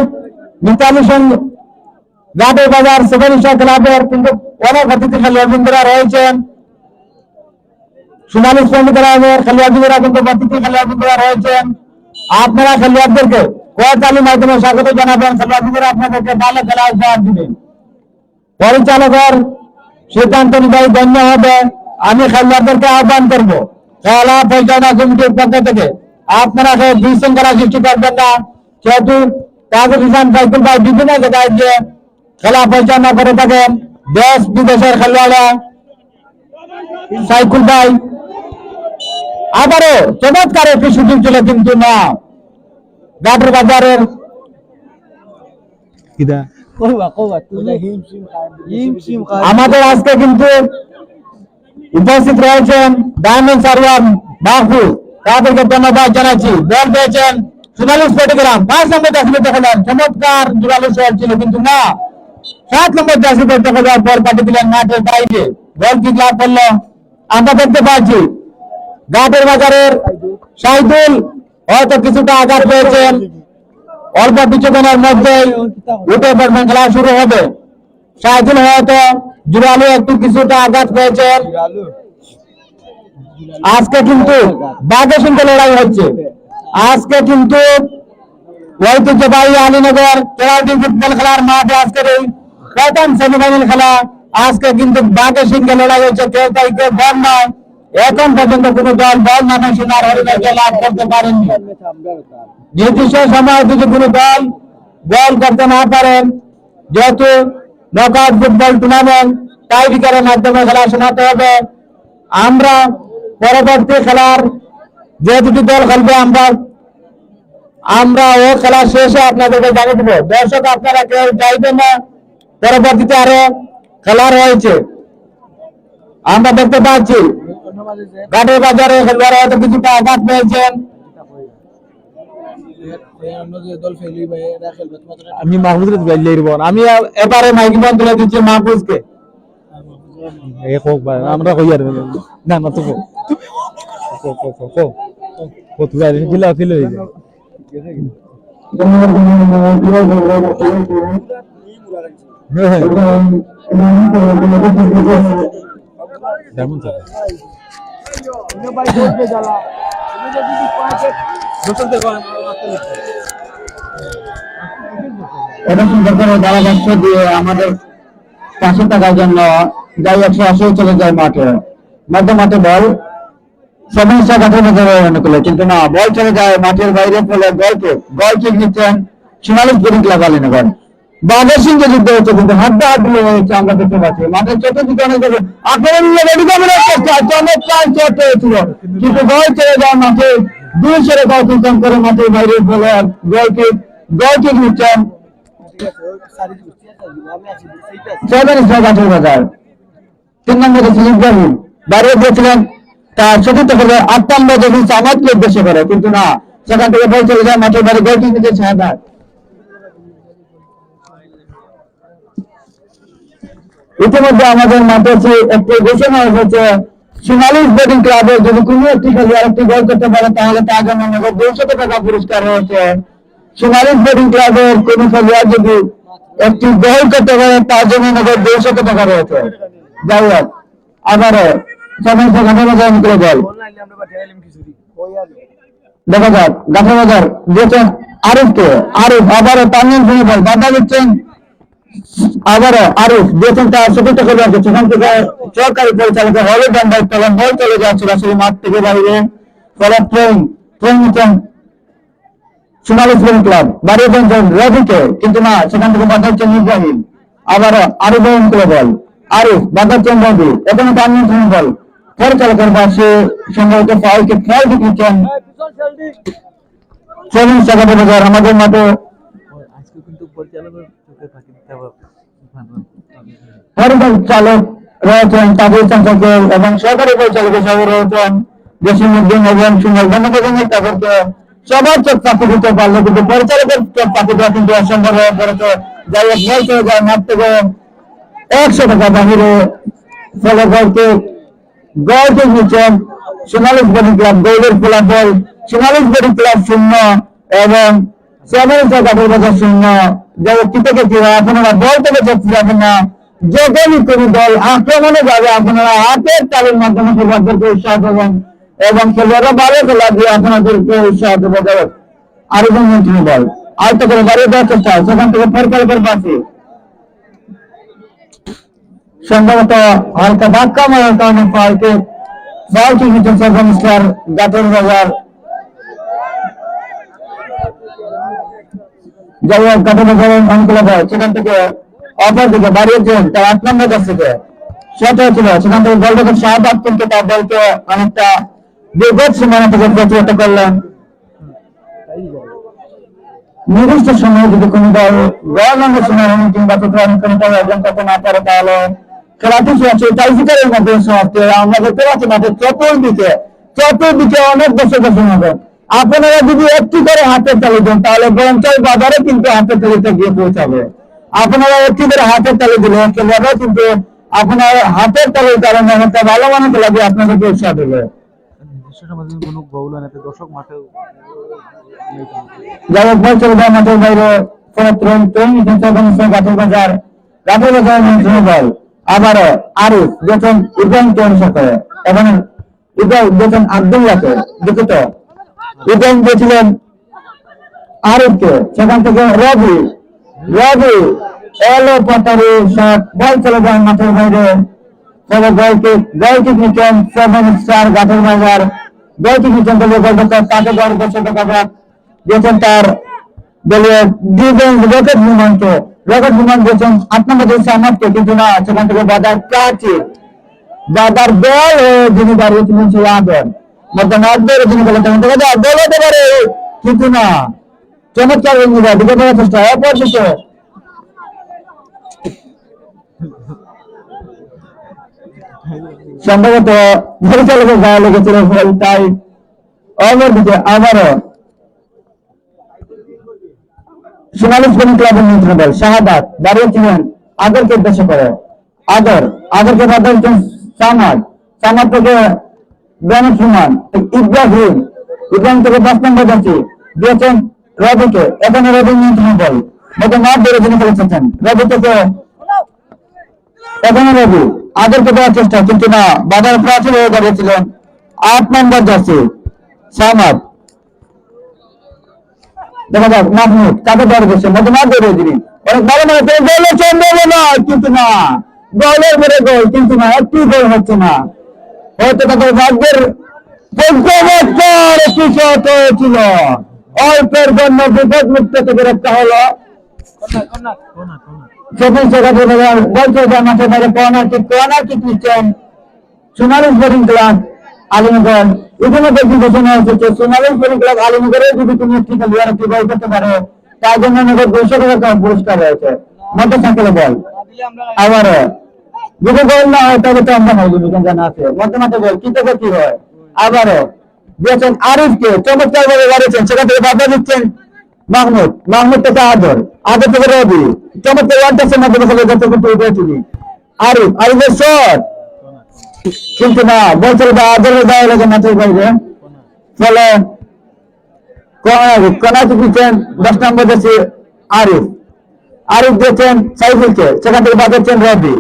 মিতালি সন্ধ্যা গাটের বাজার সেভেন স্টার ক্লাবের কিন্তু অনেক অতিথি খেলোয়াড়রা রয়েছেন। সোনালী শ্রমিক ক্লাবের খেলোয়াড়রা কিন্তু অতিথি খেলোয়াড়রা রয়েছেন। আপনারা খেলোয়াড়দেরকে করতালির মাধ্যমে স্বাগত জানাবেন। খেলোয়াড়রা আপনাদেরকে ভালো খেলা উপহার দিবেন। পরিচালকের সিদ্ধান্ত অনুযায়ী গণ্য হবে। আমি খেলোয়াড়দেরকে আহ্বান করবো খেলা পরিচালনা কমিটির পক্ষ থেকে আপনারা বিশৃঙ্খলা সৃষ্টি করবেন না। যেহেতু পাকিস্তান সাইকেল ভাই বিভিন্ন জায়গায় যে খেলা পরিচালনা করে থাকেন, দেশ বিদেশের খেলোয়াড়রা সাইকুল ভাই আবারও চমৎকার একটি সুযোগ ছিল, কিন্তু না, ঘাটের বাজারের আমাদের আজকে কিন্তু উপস্থিত রয়েছেন ডায়মন্ড সারওয়ার মাহফুজ, তাদেরকে ধন্যবাদ জানাচ্ছি। বল পেয়েছেন সোনালী স্পটিগ্রাম, 5 নম্বর জার্সি দেখলেন, চমৎকার জোরালো শট ছিল, কিন্তু না, 7 নম্বর জার্সি দেখে যাওয়ার বল কাটিয়ে দিলেন মাঠের বাইরে, বল কিক লাভ করলো। আমরা দেখতে পাচ্ছি ঘাটের বাজারের শাহিদুল হয়তো কিছুটা আঘাত পেয়েছেন, অল্প কিছুদিনের মধ্যেই উঠে পড়বেন, খেলা শুরু হবে। শাহিদুল হয়তো জোরালো একটু কিছুটা আঘাত পেয়েছেন। আজকে কিন্তু বাঘের সঙ্গে লড়াই হচ্ছে, আজকে কিন্তু ঐতিহ্যবাহী আলীনগর পেনাল্টি ফুটবল খেলার মাঠে আজকের এই প্রথম সেমিফাইনাল খেলা। আজকে কিন্তু বাঘের সঙ্গে লড়াই হচ্ছে, কেউ তাই কেউ বল নয়। এখন পর্যন্ত কোনো দল বল নামে সোনার হরিণকে লাভ করতে পারেনি। নির্দিষ্ট সময় যদি কোনো দল বল করতে না পারেন, যেহেতু নকআউট ফুটবল টুর্নামেন্ট টাই ব্রেকারের মাধ্যমে খেলা শোনাতে হবে। আমরা পরবর্তী খেলার যে দুটি দল খেলবে আমরা ও খেলা শেষে আপনাদেরকে জানিয়ে দেবো। দর্শক আপনারা কেউ চাইবেন না, পরবর্তীতে আরো খেলা রয়েছে। আমরা দেখতে পাচ্ছি ঘাটের বাজারে খেলোয়াড় হয়তো কিছুটা আঘাত পেয়েছেন। আমি মাহফুজকে আমি এবারে মাইক্রোফোন তুলে দিচ্ছি মাহফুজকে। আমরা কই আর না না তো এবং দ্বারা ব্যবসা দিয়ে আমাদের পাশে থাকার জন্য যাই 180 চলে যায় মাঠে, মাঠে বল সমস্যা ঘাটের ভেতরে অনুকূলে, কিন্তু না, বল চলে যায় মাঠের বাইরে, ফলে গল কিক নিচ্ছেন সোনালী স্পোর্টিং ক্লাব আলীনগর। বাঘের সঙ্গে যুদ্ধ হচ্ছে, কিন্তু হাড্ডাহাড্ডি হয়েছে, আমরা দেখতে পাচ্ছি মাঠের চতুর্দিকে অনেক চমৎকার চট হয়েছিল, কিন্তু বল চলে যায় মাঠে, 2 সেরে গল কিক করে মাঠের বাইরে, ফলে গল কিক নিচ্ছেন ঘাটের বাজার। 3 নম্বরে ইব্রাহিম বাইরে দিয়েছিলেন তার চতুর্থ করে 8 নম্বর যখন সামাদকে উদ্দেশ্য করে, কিন্তু না, সেখান থেকে বল চলে যায় মাঠের বাইরে, গোল কিক নিচ্ছে শাহাদাত। ইতিমধ্যে আমাদের মাঠে একটি ঘোষণা হয়েছে, সোনালী স্পোর্টিং ক্লাবে যদি কোনো একটি খেলোয়াড় একটি গোল করতে পারে তাহলে তার জন্য 200 টাকা পুরস্কার রয়েছে। সোনালী স্পোর্টিং ক্লাবের কোন খেলোয়াড় যদি একটি গোল করতে পারে তার জন্য 200 টাকা রয়েছে। যাই হোক, আবারও সমস্ত ঘাটের বাজার নিতে বল দেখা যাক। ঘাটের বাজার দিয়েছেন আরিফকে, আরিফ আবারও টার্নিং ফিরে বল বাধা দিচ্ছেন, আবারও আরিফ দিয়েছেন তার চতুর্থ খেলোয়াড়কে, সেখান থেকে সরকারি পরিচালক হলিড বল চলে যাচ্ছে আসলে মাঠ থেকে বাইরে, ফলে ট্রেন নিচ্ছেন সোনালী স্পোর্টিং ক্লাব, বাড়িয়েছেন রবিকে, কিন্তু না, সেখান থেকে বাধা হচ্ছেন ইব্রাহিম, আবারও আরিফ করে বল, আরিফ বাধা হচ্ছেন রবি, এখানে টার্নিং ফিরে বল পরিচালকের পাশে সম্ভবত ফল দিচ্ছেন আমাদের মাঠে। চালক রয়েছেন তাদের চালক এবং সরকারি পরিচালক হিসাবে রয়েছেন জসিমউদ্দিন এবং সুন্দর ধন্যবাদ তাদেরকে। সবার চোখ চাকরি দিতে পারলে কিন্তু পরিচালকের চোখ চাকরি দেওয়া কিন্তু অসম্ভব হয়ে পড়েছে। যাই হোক, বল চলে যায় মাঠ থেকে 100 টাকা বাহিরে, ফলে গোল নিচ্ছেন সোনালী স্পোর্টিং ক্লাব। গোলের ফলাফল সোনালী স্পোর্টিং ক্লাব 0 এবং ঘাটের বাজার 0। যাই হোক, কি থেকে কি হয় আপনারা বল থেকে চলতে যাবেন না, যখনই কোন দল আক্রমণে যাবে আপনারা হাতের তালের মাধ্যমে খেলোয়াড়দেরকে উৎসাহ দেবেন এবং খেলোয়াড়রা ভালো খেলা দিয়ে আপনাদেরকে উৎসাহ দেবে। আরেকজন মন্ত্রী বল আয়ত্ত করে বাড়িয়ে দেওয়ার চেষ্টা, সেখান থেকে পরিচালকের পাশে সম্ভবত হালকা ধাক্কা মারার কারণে ফাউলটি নিচ্ছেন সেভেন স্টার ঘাটের বাজার। যাই হোক, ঘাটের বাজার অনুকূল হয়, সেখান থেকে অপর দিকে বাড়িয়েছেন তার 8 নম্বর কাছ থেকে সেটা ছিল সেখান থেকে গোল যখন শাহাদাত কিন্তু তার দলকে অনেকটা বিগত সীমানা থেকে প্রতিহত করলেন। নির্দিষ্ট সময়ে যদি কোনো দল গভর্নমেন্টের সময় কিংবা অর্জন করতে না পারে তাহলে খেলাটি হচ্ছে টাইফিকারের মধ্যে সমাপ্ত। আমরা দেখতে পাচ্ছি মাঠে চতুর্দিকে অনেক দর্শক হবে। আপনারা যদি একটি করে হাতের তালি দেন তাহলে বরঞ্চল বাজারে কিন্তু হাতের তালিতে গিয়ে পৌঁছাবে। আপনারা একটি করে হাতের তালি দিলে খেলাটা কিন্তু আপনার হাতের তালির কারণে একটা ভালো মনে খেলাবে আপনাদেরকে উৎসাহ দেবে। যারা বলছিল মাঠের বাইরে গাছের বাজার বল আবারও আরিফ যখন ইব্রাহিমকে অনুসরণ করে এবং যখন আব্দুল্লাহকে দুঃখিত ইব্রাহিম দিয়েছিলেন আরিফকে, সেখান থেকে রবি এলো পাতারি শট বল চলে যায় মাঠের বাইরে। তবে গোলকিক নিচ্ছেন 7 স্টার গাছের বাজার। গোলকিক নিচ্ছেন দলীয় গোলরক্ষক তাকে গড় বছর টাকা দিয়েছেন তার দলীয় ডিফেন্স রকেট বিমান দিয়েছেন 8 নম্বর সামাদকে, কিন্তু না সেখান থেকে বাদার বল যিনি দাঁড়িয়েছিলেন সেই আদর যিনি বলেছেন বল হতে পারে, কিন্তু না চমৎকার ঢুকে পড়ার চেষ্টা অপরদিক সম্ভবত পরিচালকের গায়ে লেগেছিল তাই অপরদিকে আবারও সোনালী স্পোর্টিং ক্লাবের নিয়ন্ত্রণ বল শাহাদাত দাঁড়িয়েছিলেন আদরকে উদ্দেশ্য করে। আদরকে বাদ দিয়েছেন সামাদ থেকে ইব্রাহিম থেকে 10 নম্বর যাচ্ছি দিয়েছেন রবিকে। এখানে রবি নিয়ন্ত্রণ বল মধ্যে মাঠ ধরে যিনি ফেলেছেন রবি থেকে এখানে রবি আদরকে দেওয়ার চেষ্টা, কিন্তু না বাজার প্রাচীর হয়ে দাঁড়িয়েছিলেন 8 নম্বর যাচ্ছি সামাদ। দেখা যাক মাহমুদ কাকে দর করছে মধ্যে মাঠ ধরে যিনি অনেক ভালো মানে গোলের সম্ভাবনা, কিন্তু না গোলের পরে গোল, কিন্তু না একটি গোল হচ্ছে না। হয়তো তাদের ভাগ্যের একটি শট হয়েছিল, অল্পের জন্য বিপদ মুক্ত থেকে রক্ষা হলো। মাঠের বাইরে কর্নার কিক নিচ্ছেন সোনালী স্পোর্টিং ক্লাব আলিমগড়। ইতিমধ্যে ঘোষণা হয়েছে সোনালী স্পোর্টিং ক্লাব আলিমগড়ের যদি কোনো একটি খেলোয়াড় গোল করতে পারে তার জন্য 200 টাকা পুরস্কার রয়েছে। মোটরসাইকেলে বল আবারও যদি গোল না হয় তবে তো আমরা জানা আছে মধ্যমাঠে বল কি হয়। আবারও দিয়েছেন আরিফকে চমৎকার ভাবে বাড়িয়েছেন, সেখান থেকে বাধা দিচ্ছেন মাহমুদ থেকে আদর থেকে রবি চমৎকার ওয়ান টাচের মাধ্যমে খেলে যাচ্ছে কিন্তু আরিফের শট, কিন্তু না বল চলে আদরের গায়ে লেগে মাঠের বাইরে। ফলে কর্নার দিচ্ছেন 10 নম্বর যাচ্ছে আরিফ দিয়েছেন সাইফুলকে, সেখান থেকে বাদ দিচ্ছেন রবি।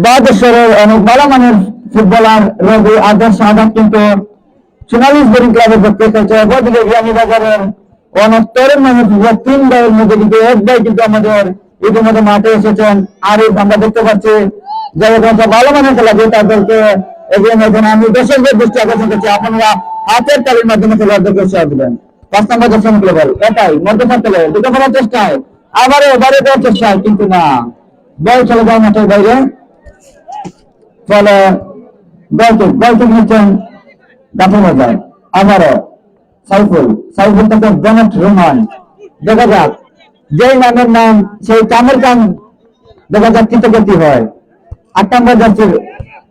বাদেশ্বরের অনেক ভালো মানের ফুটবলার রবি আদর্শ আদাব কিন্তু সোনালী স্পোর্টিং ক্লাবের পক্ষে খেলছে। অপরদিকে বিয়ানীবাজারের অনেক তরুণ মানুষ 3 দলের মধ্যে কিন্তু এক ভাই কিন্তু আমাদের ইতিমধ্যে মাঠে এসেছেন আরিফ। আমরা দেখতে পাচ্ছি যারা ভালো মানের খেলা দিয়ে তাদেরকে এগিয়ে নিয়েছেন। আমি দর্শকদের দৃষ্টি আকর্ষণ করছি আপনারা হাতের তালির মাধ্যমে খেলোয়াড়দেরকে উৎসাহ দিবেন। 5 নম্বর দর্শন বল এটাই মধ্যপ্রাচ্যে দুটো করার চেষ্টায় আবারও বাড়ি দেওয়ার চেষ্টায়, কিন্তু না বল চলে যায় মাঠের বাইরে। ফলে গোলকিক নিচ্ছেন গাছের বাজার আবারও সাইফুল থেকে জনক রহমান। দেখা যাক যেই নামের নাম সেই কামের কাম, দেখা যাক কি থেকে কি হয়। 8 নম্বর যাচ্ছে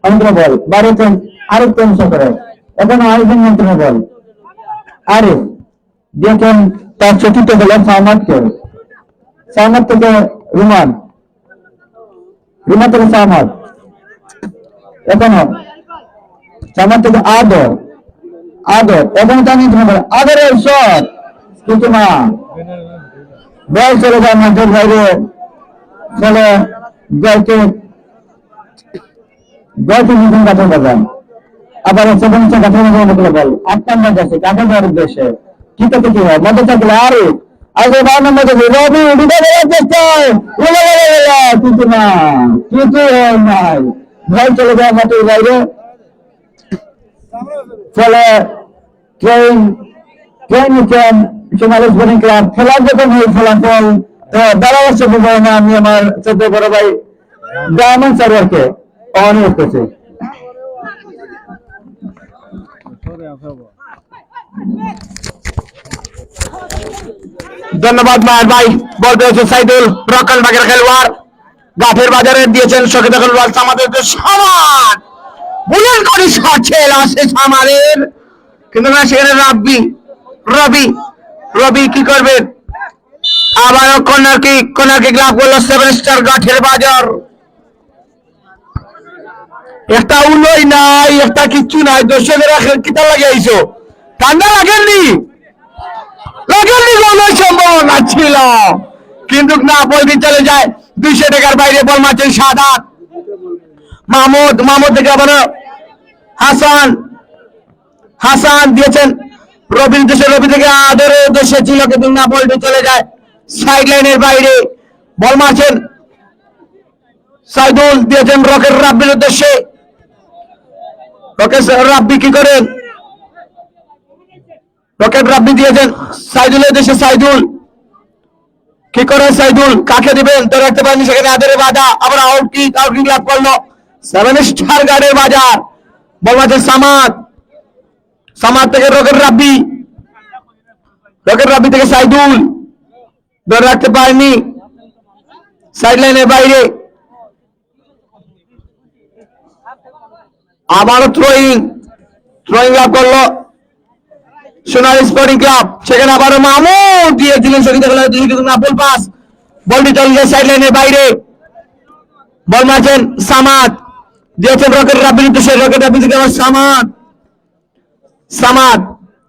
অন্ত্র বল বাড়িয়েছেন আরিফ অনুসরণ করে, এখনো আরিফের নিয়ন্ত্রণে বল আরিফ দিয়েছেন তার চতুর্থ হলো সামাদ থেকে রুমান থেকে সামাদ, এখনো সামাদ থেকে আদর এখনো তার নিয়ন্ত্রণ করে আদরের শট, কিন্তু না বল চলে যায় মাঠের বাইরে। ফলে গাছের গাছের বাজার আবার গাছের বাজার বল 8 নম্বর যাচ্ছে গাছের বাজার উদ্দেশ্যে কি থেকে কি হয় মধ্যে থাকলে আগে 12 নম্বর যাচ্ছে রবি উঠে দেওয়ার চেষ্টায়, কিন্তু না কিছু নাই বল চলে যায় মাঠের বাইরে। ফলে সোনালী স্পোর্টিং ক্লাব খেলার যখন হয় ফলাফল তো দাঁড়াবার চোখে পাই না, আমি আমার ছোট বড় ভাই ডায়মন্ড সার্ভারকে অনুরোধ করছি। ধন্যবাদ মায়ের ভাই। বলতে হচ্ছে সাইদুল রক্ষণ বাগের খেলোয়াড়, গাঠের বাজারে দিয়েছেন শহীদ খেলোয়াড় আমাদের সমান বুলেন করে সরছে লাস্টে সামারের, কিন্তু না সেখানে রবি রবি কি করবেন, আবারও কর্নার কিক লাভ করলো 7 স্টার গাঠের বাজার। একটা উলই নাই, একটা কিচ্ছু নাই, দর্শকেরা কিতা লাগে আইছো, ঠান্ডা লাগেননি গোলের সম্ভাবনা ছিল, কিন্তু না, বল চলে যায় 200 টাকার বাইরে। বল মারছেন সাদাত মাহমুদ থেকে আবার হাসান দিয়েছেন রবির দেশে, রবি থেকে আদরের উদ্দেশ্যে ছিল, কিন্তু না, বলটি চলে যায় সাইড লাইনের বাইরে। বল মারছেন সাইদুল, দিয়েছেন রকেট রাব্বির উদ্দেশ্যে, রাব্বি কি করেন, রকেট রাব্বি দিয়েছেন সাইদুলের দেশে, সাইদুল কি করে, সাইদুল কাকে দিবেন তো রাখতে পারেনি, সেখানে আদরের বাধা, আবার আউটকিক লাভ করলো 7 স্টার গার্ডের বাজার। বল মারছেন সামাদ থেকে রকেট রাব্বি থেকে সাইদুল, ধরে রাখতে পারেনি, সাইড লাইনের বাইরে। আবারও থ্রোয়িং লাভ করলো সোনালী স্পোর্টিং ক্লাব, সেখানে আবারও মাহমুদ দিয়েছিলেন শহীদ ফুল পাস, বলটি চলে যায় সাইড লাইনের বাইরে। বল মারছেন সামাদ, দিয়েছেন রকেট রাব্বির উদ্দেশ্যে, রকেট রাব্বি থেকে আবার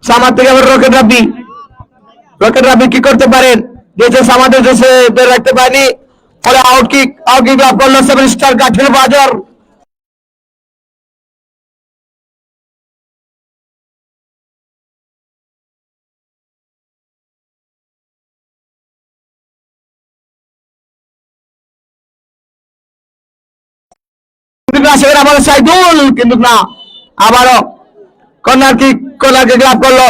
সামাদ থেকে আবার রকেট রাব্বি কি করতে পারেন, দিয়েছেন সামাদের দেশে, ধরে রাখতে পারেনি, ফলে আউটকিক লাভ করলো 7 স্টার গাঠের বাজার। সেখানে আবার সাইদুল, কিন্তু না, আবারও কর্নার কিক লাভ করলো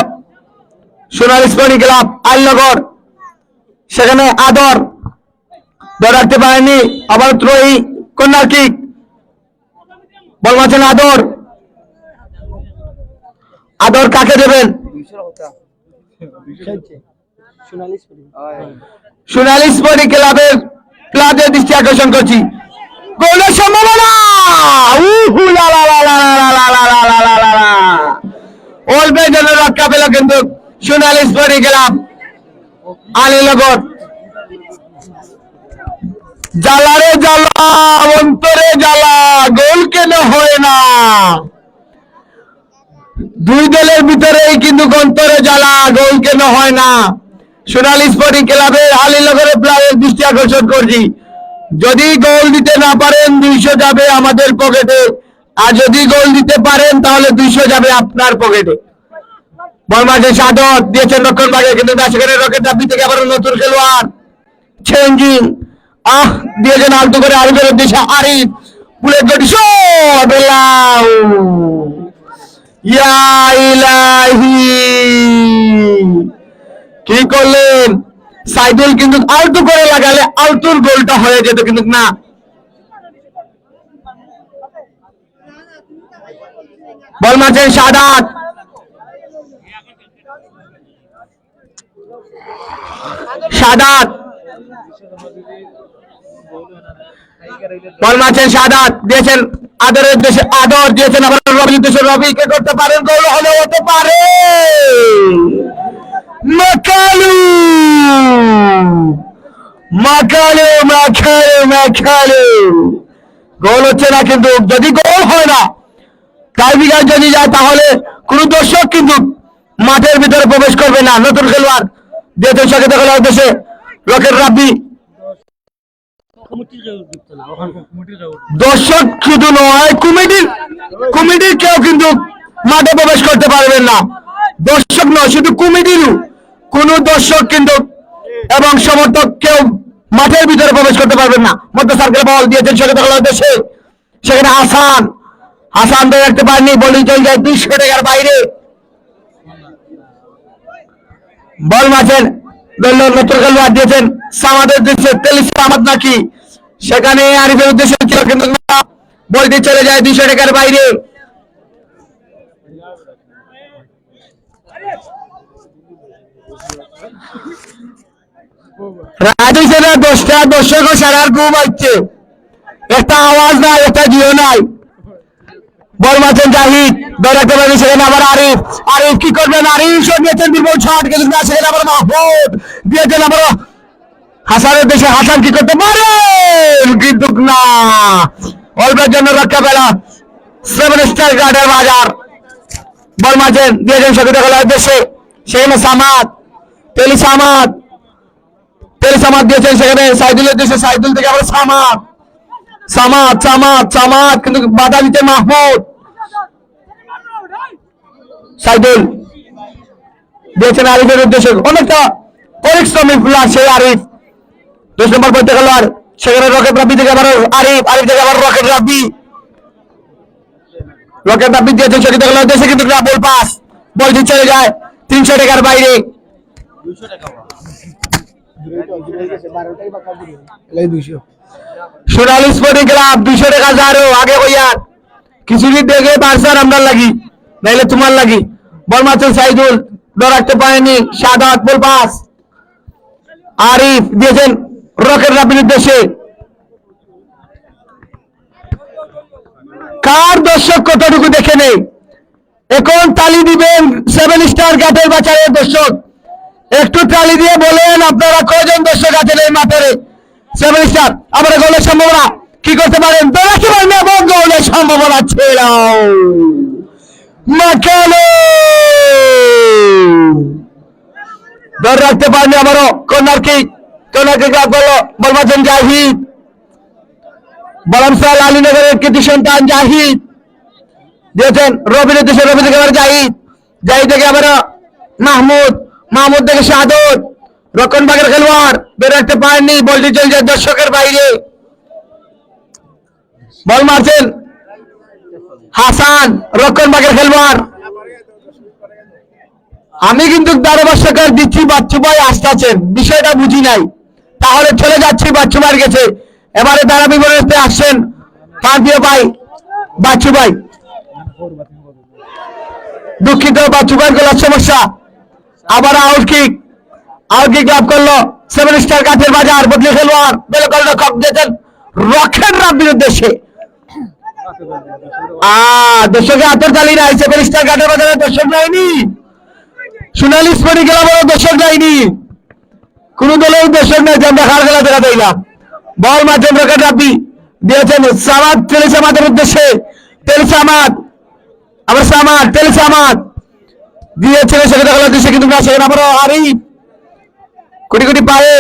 সোনালী স্পোর্টিং ক্লাব আলনগর, সেখানে আদর ধরে রাখতে পারেনি, আবার থ্রোয়িং কর্নার কিক, বল মারছেন আদর কাকে দেবেন, সোনালী স্পোর্টিং ক্লাবের প্লেয়ারদের দৃষ্টি আকর্ষণ করছি, গোলের সম্ভাবনা, অলবে যেন রক্ষা পেল, কিন্তু সোনালী স্পোর্টিং ক্লাব আলীনগর। জ্বালারে জ্বালা, অন্তরে জ্বালা, গোল কেন হয় না, দুই দলের ভিতরেই কিন্তু অন্তরে জ্বালা, গোল কেন হয় না। সোনালী স্পোর্টিং ক্লাবের আলীনগরের প্লেয়ারের দৃষ্টি আকর্ষণ করছি, যদি গোল দিতে না পারেন 200 যাবে আমাদের পকেটে, আর যদি গোল দিতে পারেন তাহলে 200 যাবে আপনার পকেটে। বল মাঝে সাদত দিয়েছেন রক্ষণ ভাগে, কিন্তু সেখানে রকেট রাব্বি থেকে আবার নতুন খেলোয়াড় চেঞ্জিং দিয়েছেন আলতু করে আরিফের উদ্দেশ্যে, আরিফ বুলেট গটি শট, ইয়া ইলাহি কি করলেন সাইদুল, কিন্তু আলতু করে লাগালে আলতুর গোলটা হয়ে যেত, কিন্তু না। বল মারছেন সাদাত, বল মারছেন সাদাত, দিয়েছেন আদরের দেশে, আদর দিয়েছেন আবার রবির দেশে, রবি কে করতে পারেন, গোল হলে হতে পারে, গোল হচ্ছে না, কিন্তু যদি গোল হয় না, টাইব্রেকার যদি যায়, তাহলে কোন দর্শক কিন্তু মাঠের ভিতরে প্রবেশ করবে না। নতুন খেলোয়াড় দিয়েছেন সচেতন খেলার উদ্দেশ্যে রকেট রাব্বি, দর্শক শুধু নয়, কমিটির কেউ কিন্তু মাঠে প্রবেশ করতে পারবেন না, দর্শক নয়, শুধু কমিটিরও কোন দর্শক কিন্তু এবং সমর্থক কেউ মাঠের ভিতরে প্রবেশ করতে পারবেন না। মধ্য সার্কেল বল দিয়েছেন সচেতন খেলার উদ্দেশ্যে, সেখানে হাসান ধরে রাখতে পারেনি, বলই চলে যায় 200 টাকার বাইরে। বল মারছেন নতুন খেলোয়াড় দিয়েছেন সামাদের উদ্দেশ্যে তেলিসা আহমদ নাকি, সেখানে আরিফের উদ্দেশ্যে ছিল কিন্তু বলটি চলে যায় 200 টাকার বাইরে। রাত হয়েছে না 10টা, দর্শক সারার ঘুম আসছে, একটা আওয়াজ নাই, একটা জিও নাই। বল মারছেন জাহিদ, দৌড় রাখতে পারেন, সেখানে আবার আরিফ, আরিফ কি করবেন, আরিফ শট নিয়েছেন বিপুল শট, কিন্তু না, সেখানে আবার মাহমুদ দিয়েছেন আবার হাসানের দেশে, হাসান কি করতে পারেন কিন্তু না, অল্পের জন্য রক্ষা পেল 7 স্টার গার্ডের বাজার। বল মারছেন দিয়েছেন শহীদ খেলার উদ্দেশ্যে, সেখানে সামাদ, তেলিসা আহমদ, তেলিসা আহমদ দিয়েছেন সেখানে সাইদুলের উদ্দেশ্যে, সাইদুল থেকে আবার সামাদ, সামাদ সামাদ সামাদ কিন্তু বাধা দিতে মাহমুদ, সাইদুল দিয়েছেন আরিফের উদ্দেশ্যে, অনেকটা পরিশ্রমী প্লেয়ার সেই আরিফ, 10 নম্বর বলতে খেলোয়াড়, সেখানে রকেট রাব্বি থেকে আবার আরিফ, আরিফ থেকে আবার রকেট রাব্বি, রকেট রাব্বি দিয়েছেন শহীদ খেলার উদ্দেশ্যে, কিন্তু বল পাস, বলটি চলে যায় 300 টাকার বাইরে। সোনালী স্পোর্টিং ক্লাব 200 টাকা যারো আগে কইয়ার কিছুদিন দেখে বারসার আমরা লাগি নাইলে তোমার লাগি। বল মারছেন সাইদুল, ধরে রাখতে পারেনি, সাদাত বল পাস, আরিফ দিয়েছেন রকেট রাব্বির উদ্দেশ্যে, কার দর্শক কতটুকু দেখে নেই, এখন তালি দিবেন 7 স্টার গাটের বাজারের দর্শক, একটু তালি দিয়ে বলেন আপনারা কয়জন দর্শক আছেন এই মাঠে। 7 স্টার আবার গোলের সম্ভাবনা কি করতে পারেন, রাখতে পারেন এবং গোলের সম্ভাবনা ছিল মাকালো, ধরে রাখতে পারেনি, আবারও কর্নার কিক, কর্নার কিক লাভ করলো, বল মারছেন জাহিদ, বলামসাল আলীনগরের কৃতি সন্তান জাহিদ দিয়েছেন রবির উদ্দেশ্যে, রবি থেকে আবার জাহিদ, জাহিদ থেকে আবার মাহমুদ, মাহমুদ থেকে শাহাদত, রকনবাগের খেলোয়াড় বের রাখতে পারেননি, বলটি চলে যায় দর্শকের বাইরে। বল মারছেন হাসান, রকনবাগের খেলোয়াড়, আমি কিন্তু ধারাভাষ্যকার দিচ্ছি বাচ্চু ভাই আসতেছেন, বিষয়টা বুঝি নাই, তাহলে চলে যাচ্ছি বাচ্চু ভাইয়ের কাছে, এবারে ধারা বিবরণীতে আসছেন প্রান্তীয় ভাই বাচ্চু ভাই, দুঃখিত বাচ্চু ভাইয়ের গলার সমস্যা, আবার আউটকিক, আউটকিক লাভ করলো 7 স্টার গাছের বাজার, বদলে খেলোয়াড় বেলকল রক্ষক দিয়েছেন রকেট রাব্বির উদ্দেশ্যে, দর্শকের হাতের তালি নাই, 7 স্টার গাছের বাজারে দর্শক নাইনি, সোনালী স্পোর্টিং ক্লাবের দর্শক নাইনি, কোন দলের দর্শক নাই, আমরা খার খেলা দেখা দিলাম। বল মারছেন রকেট রাব্বি দিয়েছেন সামাদ, তেলিসা আহমদের উদ্দেশ্যে, তেলিসা আহমদ, আবার সামাদ, তেলিসা আহমদ দিয়েছেন সেখানে খেলার উদ্দেশ্যে, কিন্তু না, সেখানে আবারও আরিফ কোটি কোটি পায়ে,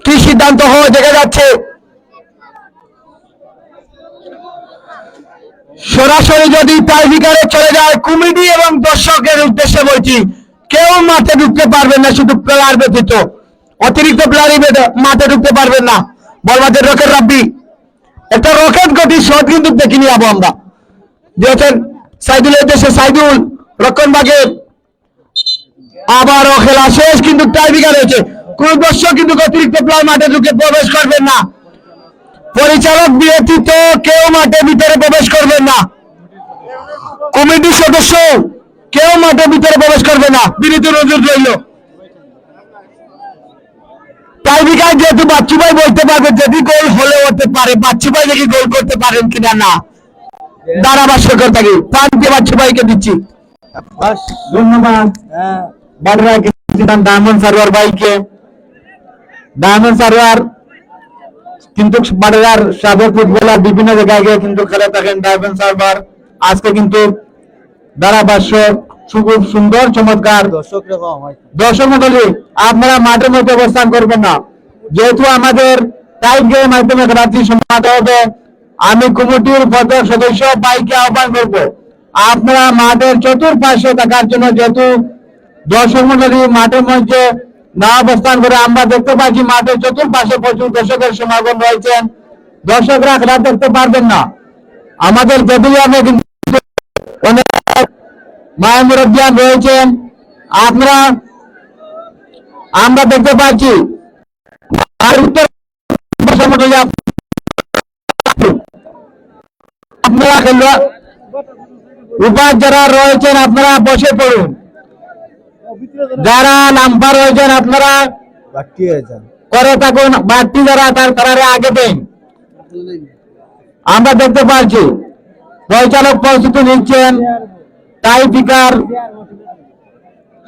কি সিদ্ধান্ত হয় দেখা যাচ্ছে, সরাসরি যদি টাইব্রেকারে চলে যায় কমিটি এবং দর্শকের উদ্দেশ্যে বলছি, কেউ মাঠে ঢুকতে পারবেন না, শুধু প্লেয়ার ব্যতীত, অতিরিক্ত প্লেয়ারই মাঠে ঢুকতে পারবেন না। বল মাঝে রকেট রাব্বি, একটা রকেট গতি শট কিন্তু দেখিনি আবো আমরা, দিয়েছেন সাইদুলের উদ্দেশ্যে, সাইদুল রক্ষণবাগের, আবারও খেলা শেষ, কিন্তু টাইব্রেকার হয়েছে, কোন দর্শক কিন্তু অতিরিক্ত প্লেয়ার মাঠে ঢুকে প্রবেশ করবেন না, পরিচালক ব্যতীত কেউ মাঠে ভিতরে প্রবেশ করবেন না, কমিটির সদস্য কেউ মাঠে ভিতরে প্রবেশ করবে না, বিনীত অনুরোধ রইল। টাইব্রেকার যেহেতু বাচ্চু ভাই বলতে পারবে যদি গোল হলে হতে পারে, বাচ্চু ভাই দেখি গোল করতে পারেন কিনা, না ধারাভাষ্যকর থাকি প্রান্তীয় বাচ্চু ভাইকে দিচ্ছি, ধন্যবাদ। ডায়মন্ড সার্ভার ভাইকে, ডায়মন্ড সার্ভার কিন্তু বাড়ির সাবেক ফুটবলার বিভিন্ন জায়গায় গিয়ে কিন্তু খেলে থাকেন ডায়মন্ড সার্ভার, আজকে কিন্তু ধারাভাষ্য খুব সুন্দর চমৎকার। দর্শক মন্ডলী আপনারা মাঠের মধ্যে অবস্থান করবেন না, যেহেতু আমাদের টাইম গেমের মাধ্যমে রাত্রি সমাপ্ত হবে, আমি কমিটির পদের সদস্য ভাইকে আহ্বান করবো আপনারা মাঠের চতুর্পাশে থাকার জন্য, যেহেতু দর্শক মন্ডলী মাঠের মধ্যে না অবস্থান করে আমরা দেখতে পাচ্ছি মাঠের চতুর্পাশে প্রচুর দর্শকের সমাগম রয়েছেন, দর্শকরা খেলা দেখতে পারবেন না, আমাদের টেবিলে কিন্তু অনেক মায়ের মুরব্বিয়ান রয়েছেন। আপনারা আমরা দেখতে পাচ্ছি আর উত্তর আপনারা উপাস যারা রয়েছেন আপনারা বসে পড়ুন, যারা নাম্বার রয়েছেন আপনারা করে থাকুন, বাড়তি যারা তারা আগে দেন। আমরা দেখতে পাচ্ছি পরিচালক প্রস্তুতি নিচ্ছেন টাই পিকার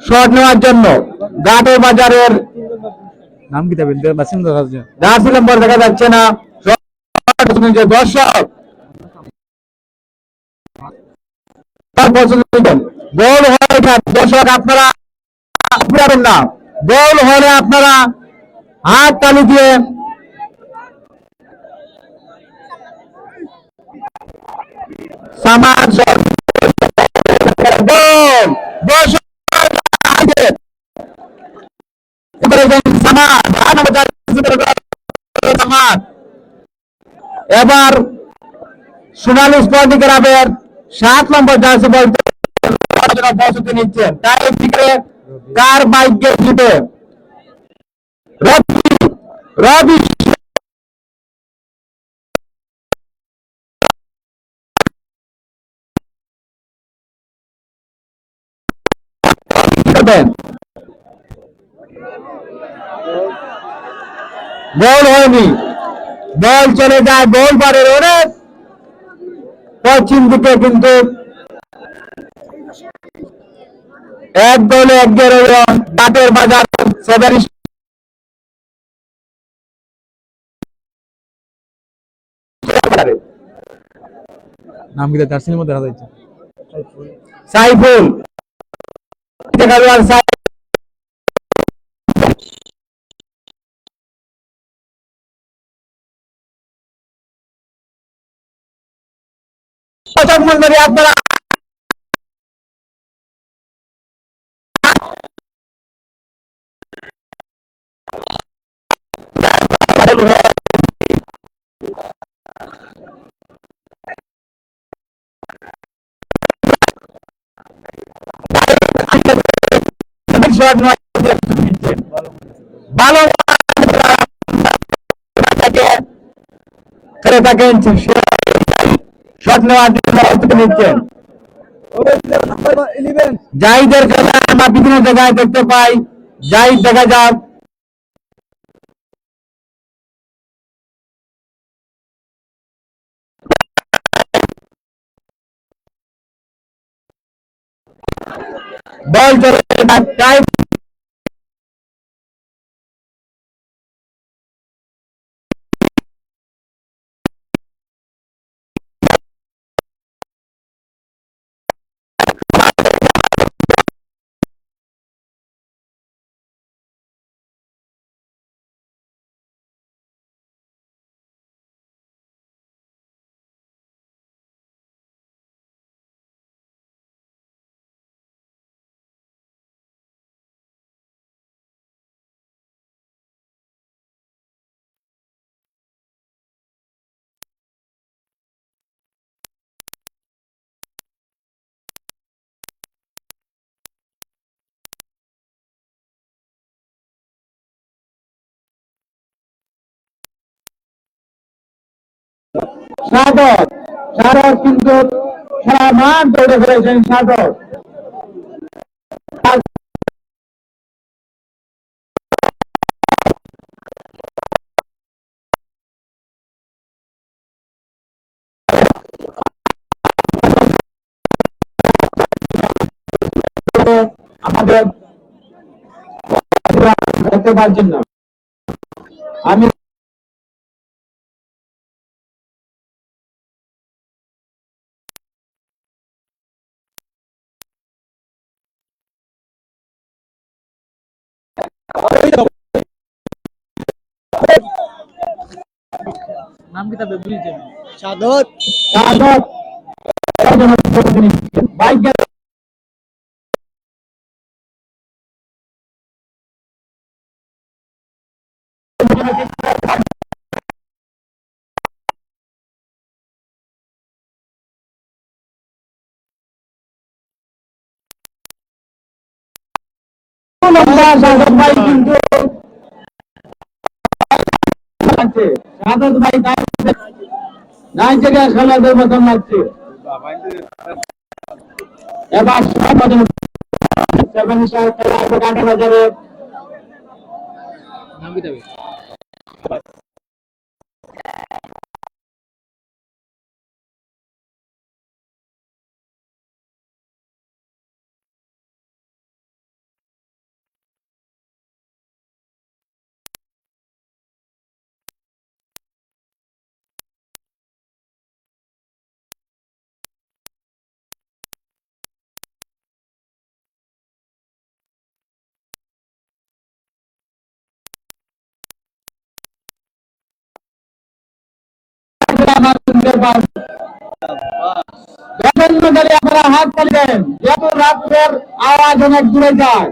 শট নেওয়ার জন্য। ঘাটের বাজারের নাম কি দেবেন বাসিম জার্সি নম্বর দেখা যাচ্ছে না। দর্শক গোল হয় না, দর্শক আপনারা পারবেন না। গোল হলে আপনারা হাত তালি দিয়ে সমাজ গোল দর্শক এবার সোনালী স্পোর্টিং ক্লাবের 7 নম্বর জার্সি বলতে প্রস্তুতি নিচ্ছেন। তাই দিকে কার বাইকে জিতে রবি রবি বল হয়নি, বল চলে যায় গোল বারের অনেক পশ্চিম দিকে, কিন্তু এক গোলে 11 রান। ঘাটের বাজার নাম কি জার্সির মধ্যে দেখা যাচ্ছে সাইফুল আপনারা ভালো করে থাকেন, শট নেওয়ার জন্য প্রস্তুতি নিচ্ছেন। জাহিদের খেলা আমরা বিভিন্ন জায়গায় দেখতে পাই। জাহিদ দেখা যাক, বল চলে যায় সাধক। সাধক কিন্তু সারা মাঠ দৌড়ে ফেলেছেন সাধক। আমাদের দেখতে পাচ্ছেন না, আমি নাম কি তবে বুঝছেন সাধক সাধক বাইক সাদত ভাই কিন্তু সাদত ভাই নাই থেকে খেলাদের মতন লাগছে। এবার সেভেন স্টার খেলা হবে কাঁটা বাজারে। নাম কি তবে? আপনারা হাত তুলবেন যেহেতু রাত্রের আওয়াজ অনেক দূরে যায়।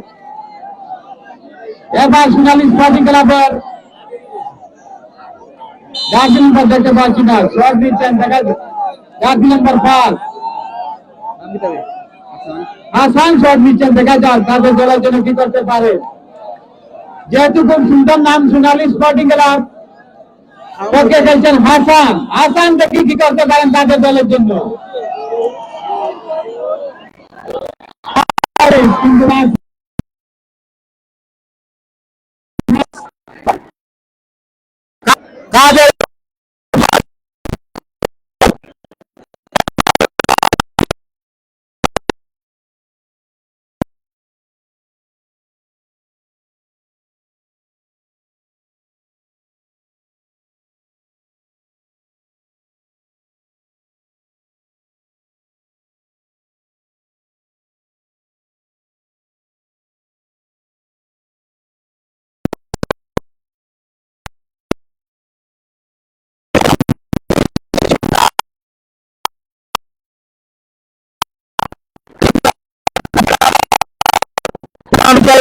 এবার সোনালী স্পোর্টিং ক্লাবের জার্সি নম্বর দেখতে পাচ্ছি না, শট দিচ্ছেন দেখা জার্সি নম্বর 5 নাম কি তবে? হাসান শট দিচ্ছেন, দেখা যাক তাদের দলের জন্য কি করতে পারে। যেহেতু খুব সুন্দর নাম সোনালী স্পোর্টিং ক্লাব, ওকে খেলছেন হাসান। হাসান দেখি কি করতে পারেন তাদের দলের জন্য। কিন্তু কাদের আমি চাই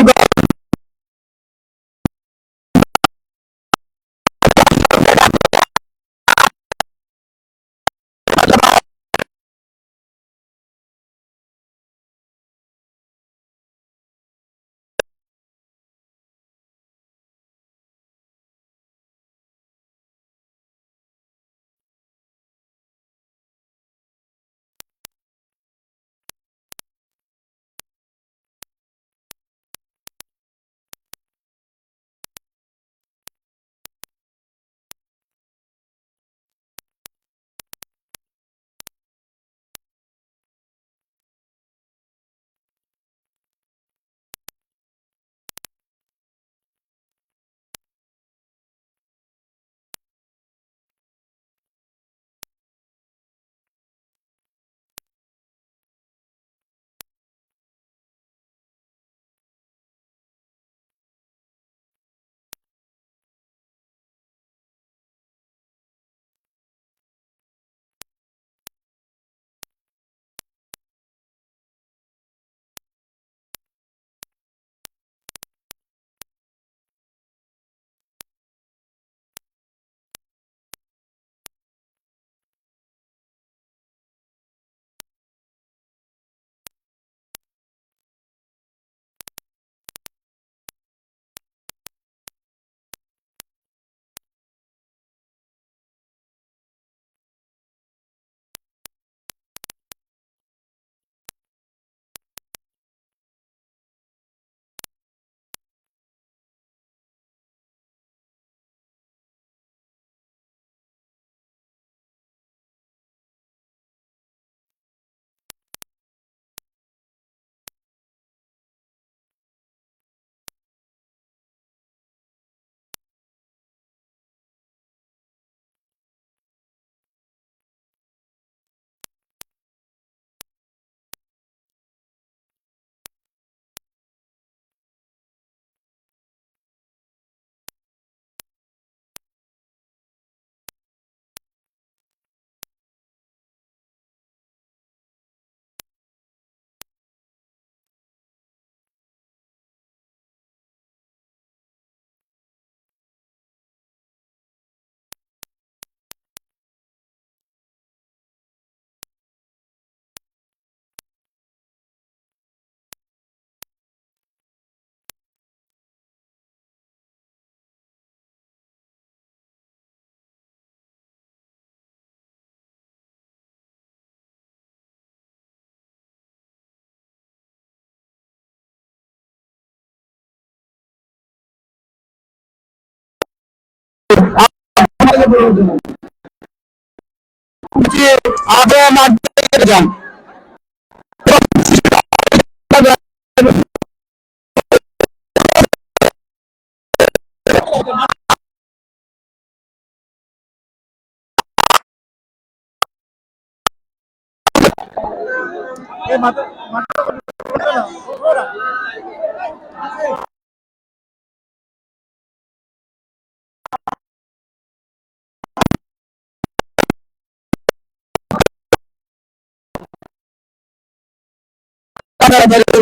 আগে মাঠ থেকে যান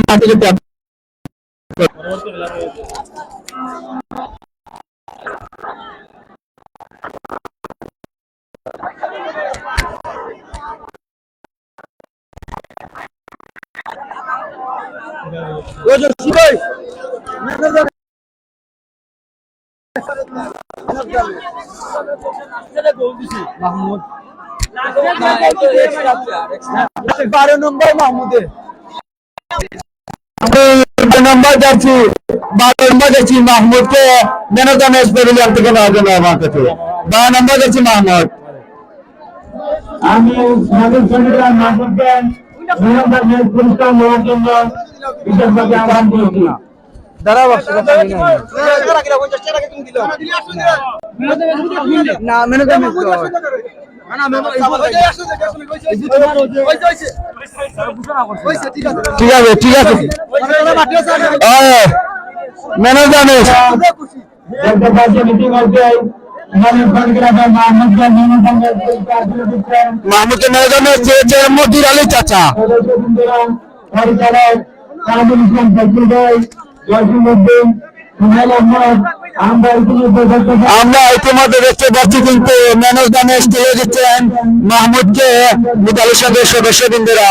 মাঠে যেতে হবে। মাহমুদ 12 নম্বর মাহমুদে নম্বর যাচ্ছি 12 নম্বর যাচ্ছি মাহমুদকে man of the match pavilion থেকে নেওয়ার জন্য আমার কাছে 12 নম্বর যাচ্ছি মাহমুদ। আমি সাবেক সরকার মাহমুদকে ম্যান অফ দ্য ম্যাচ পুরস্কার নেওয়ার জন্য বিশেষভাবে আহ্বান করেছি। দাঁড়াও না মেনে যাবে ঠিক আছে ঠিক আছে ম্যান অফ দ্য ম্যাচ মাহমুদকে ম্যান অফ দ্য ম্যাচ চেয়েছে মতির আলী চাচা। আমরা ইতিমধ্যে দেখতে পাচ্ছি কিন্তু ম্যান অফ দ্য ম্যাচ তুলে দিচ্ছেন মাহমুদকে মিতালি সঙ্গে সদস্যবৃন্দরা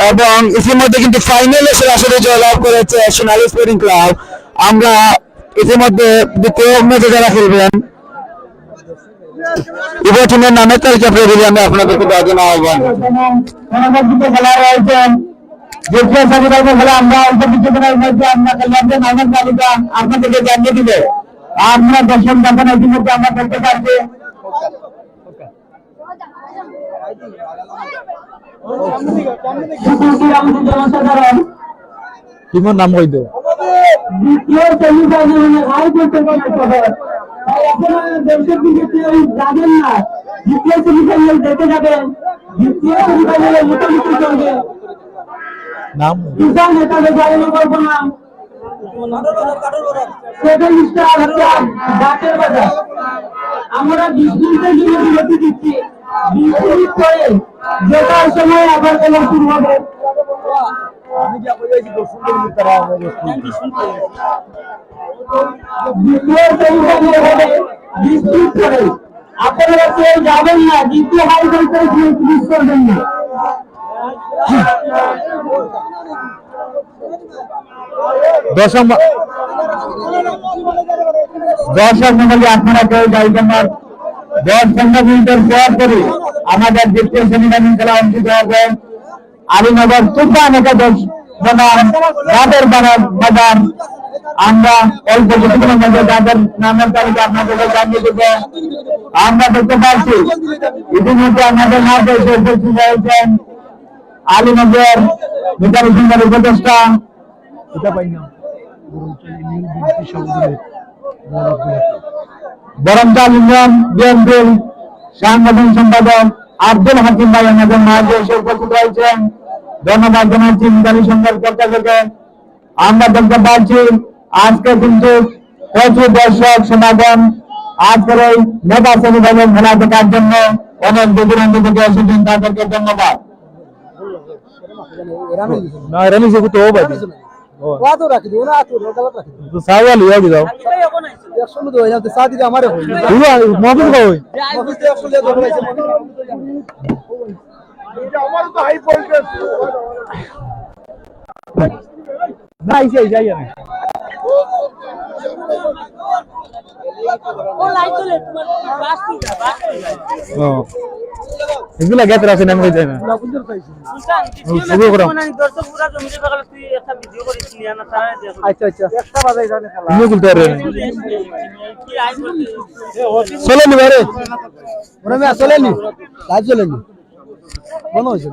এবং ইতিমধ্যে কিন্তু ফাইনালে সরাসরি জয়লাভ করেছে সোনালী স্পোর্টিং ক্লাব। আমরা ইতিমধ্যে দ্বিতীয় ম্যাচে যারা খেলবেন উভয় টিমের নামের তালিকা প্রেভিলিয়নে আপনাদেরকে দেওয়ার জন্য আহ্বান। খেলা রয়েছেন আমরা অল্প কিছুদিনের মধ্যে আমরা খেলোয়াড়দের নামের তালিকা আপনাদেরকে জানিয়ে দিবে। আমরা দর্শক যখন ইতিমধ্যে আমরা করতে পারছি টিমের নাম কই দেব দ্বিতীয় সেমিফাইনালে হাই করতে পারছে এখনো দর্শক দিকে যাবেন না। দ্বিতীয় সেমিফাইনাল দেখে যাবেন। দ্বিতীয় সেমিফাইনালে মুখোমুখি চলবে নাম কিষান নেতাদের জানানো গল্প নাম সেকেন্ড স্টার হচ্ছে ডাকের বাজার। আমরা 20 মিনিটের জন্য বিরতি দিচ্ছি। 20 মিনিট পরে জেতার সময় আবার খেলা শুরু হবে। দ্বিতীয় সেমিফাইনাল হবে 20 মিনিট পরে। আপনারা কেউ যাবেন না। দ্বিতীয় হাই করে মিস করবেন না। দশম মন্ডলী আপনারা কেউ যাইবেন না। 10-15 মিনিটের পর করে আমাদের দ্বিতীয় সেমিফাইনাল খেলা অনুষ্ঠিত হবে। আলীনগর তুফান একাদশ বনাম রাতের বাজার। আমরা অল্প কিছুদিনের মধ্যে যাদের নামের তালিকা আপনাদেরকে জানিয়ে দেব। আমরা দেখতে পাচ্ছি ইতিমধ্যে আমাদের মাঝে এসে উপস্থিত হয়েছেন আলীনগর মিতালি সিংহের উপদেষ্টা বরমজাল ইউনিয়ন বিএনপির সাংগঠনিক সম্পাদক আব্দুল হাকিম ভাই আমাদের মাঝে এসে উপস্থিত হয়েছেন। ধন্যবাদ জানাচ্ছি মিতালি সংঘের পক্ষ থেকে। আমরা দেখতে পাচ্ছি আজকে কিন্তু প্রচুর দর্শক সমাগম আজকের এই মেগা সেমিফাইনাল খেলা দেখার জন্য অনেক দূরান্ত থেকে এসেছেন, তাদেরকে ধন্যবাদ। না রানি সে তো হবে তো রাখি দিও না তো গলত রাখি তো সাওয়া লিয়া দি দাও 100 মতো হই না তো সাদি আমারে হই মফিজ কই মফিজ তো 100 লিয়া ধরে আছে এটা আমার তো হাই ভোল্টেজ না আইছে যাই না ও লাইট তো তোমার বাস কি যা বাস এগুলা গেতরা আছে নাম কইতে না আচ্ছা আচ্ছা নিয়ে খুলতে পারে চলে নি বাইরে ওরা মে চলে নি লাইভ চলে নি মনে হইছে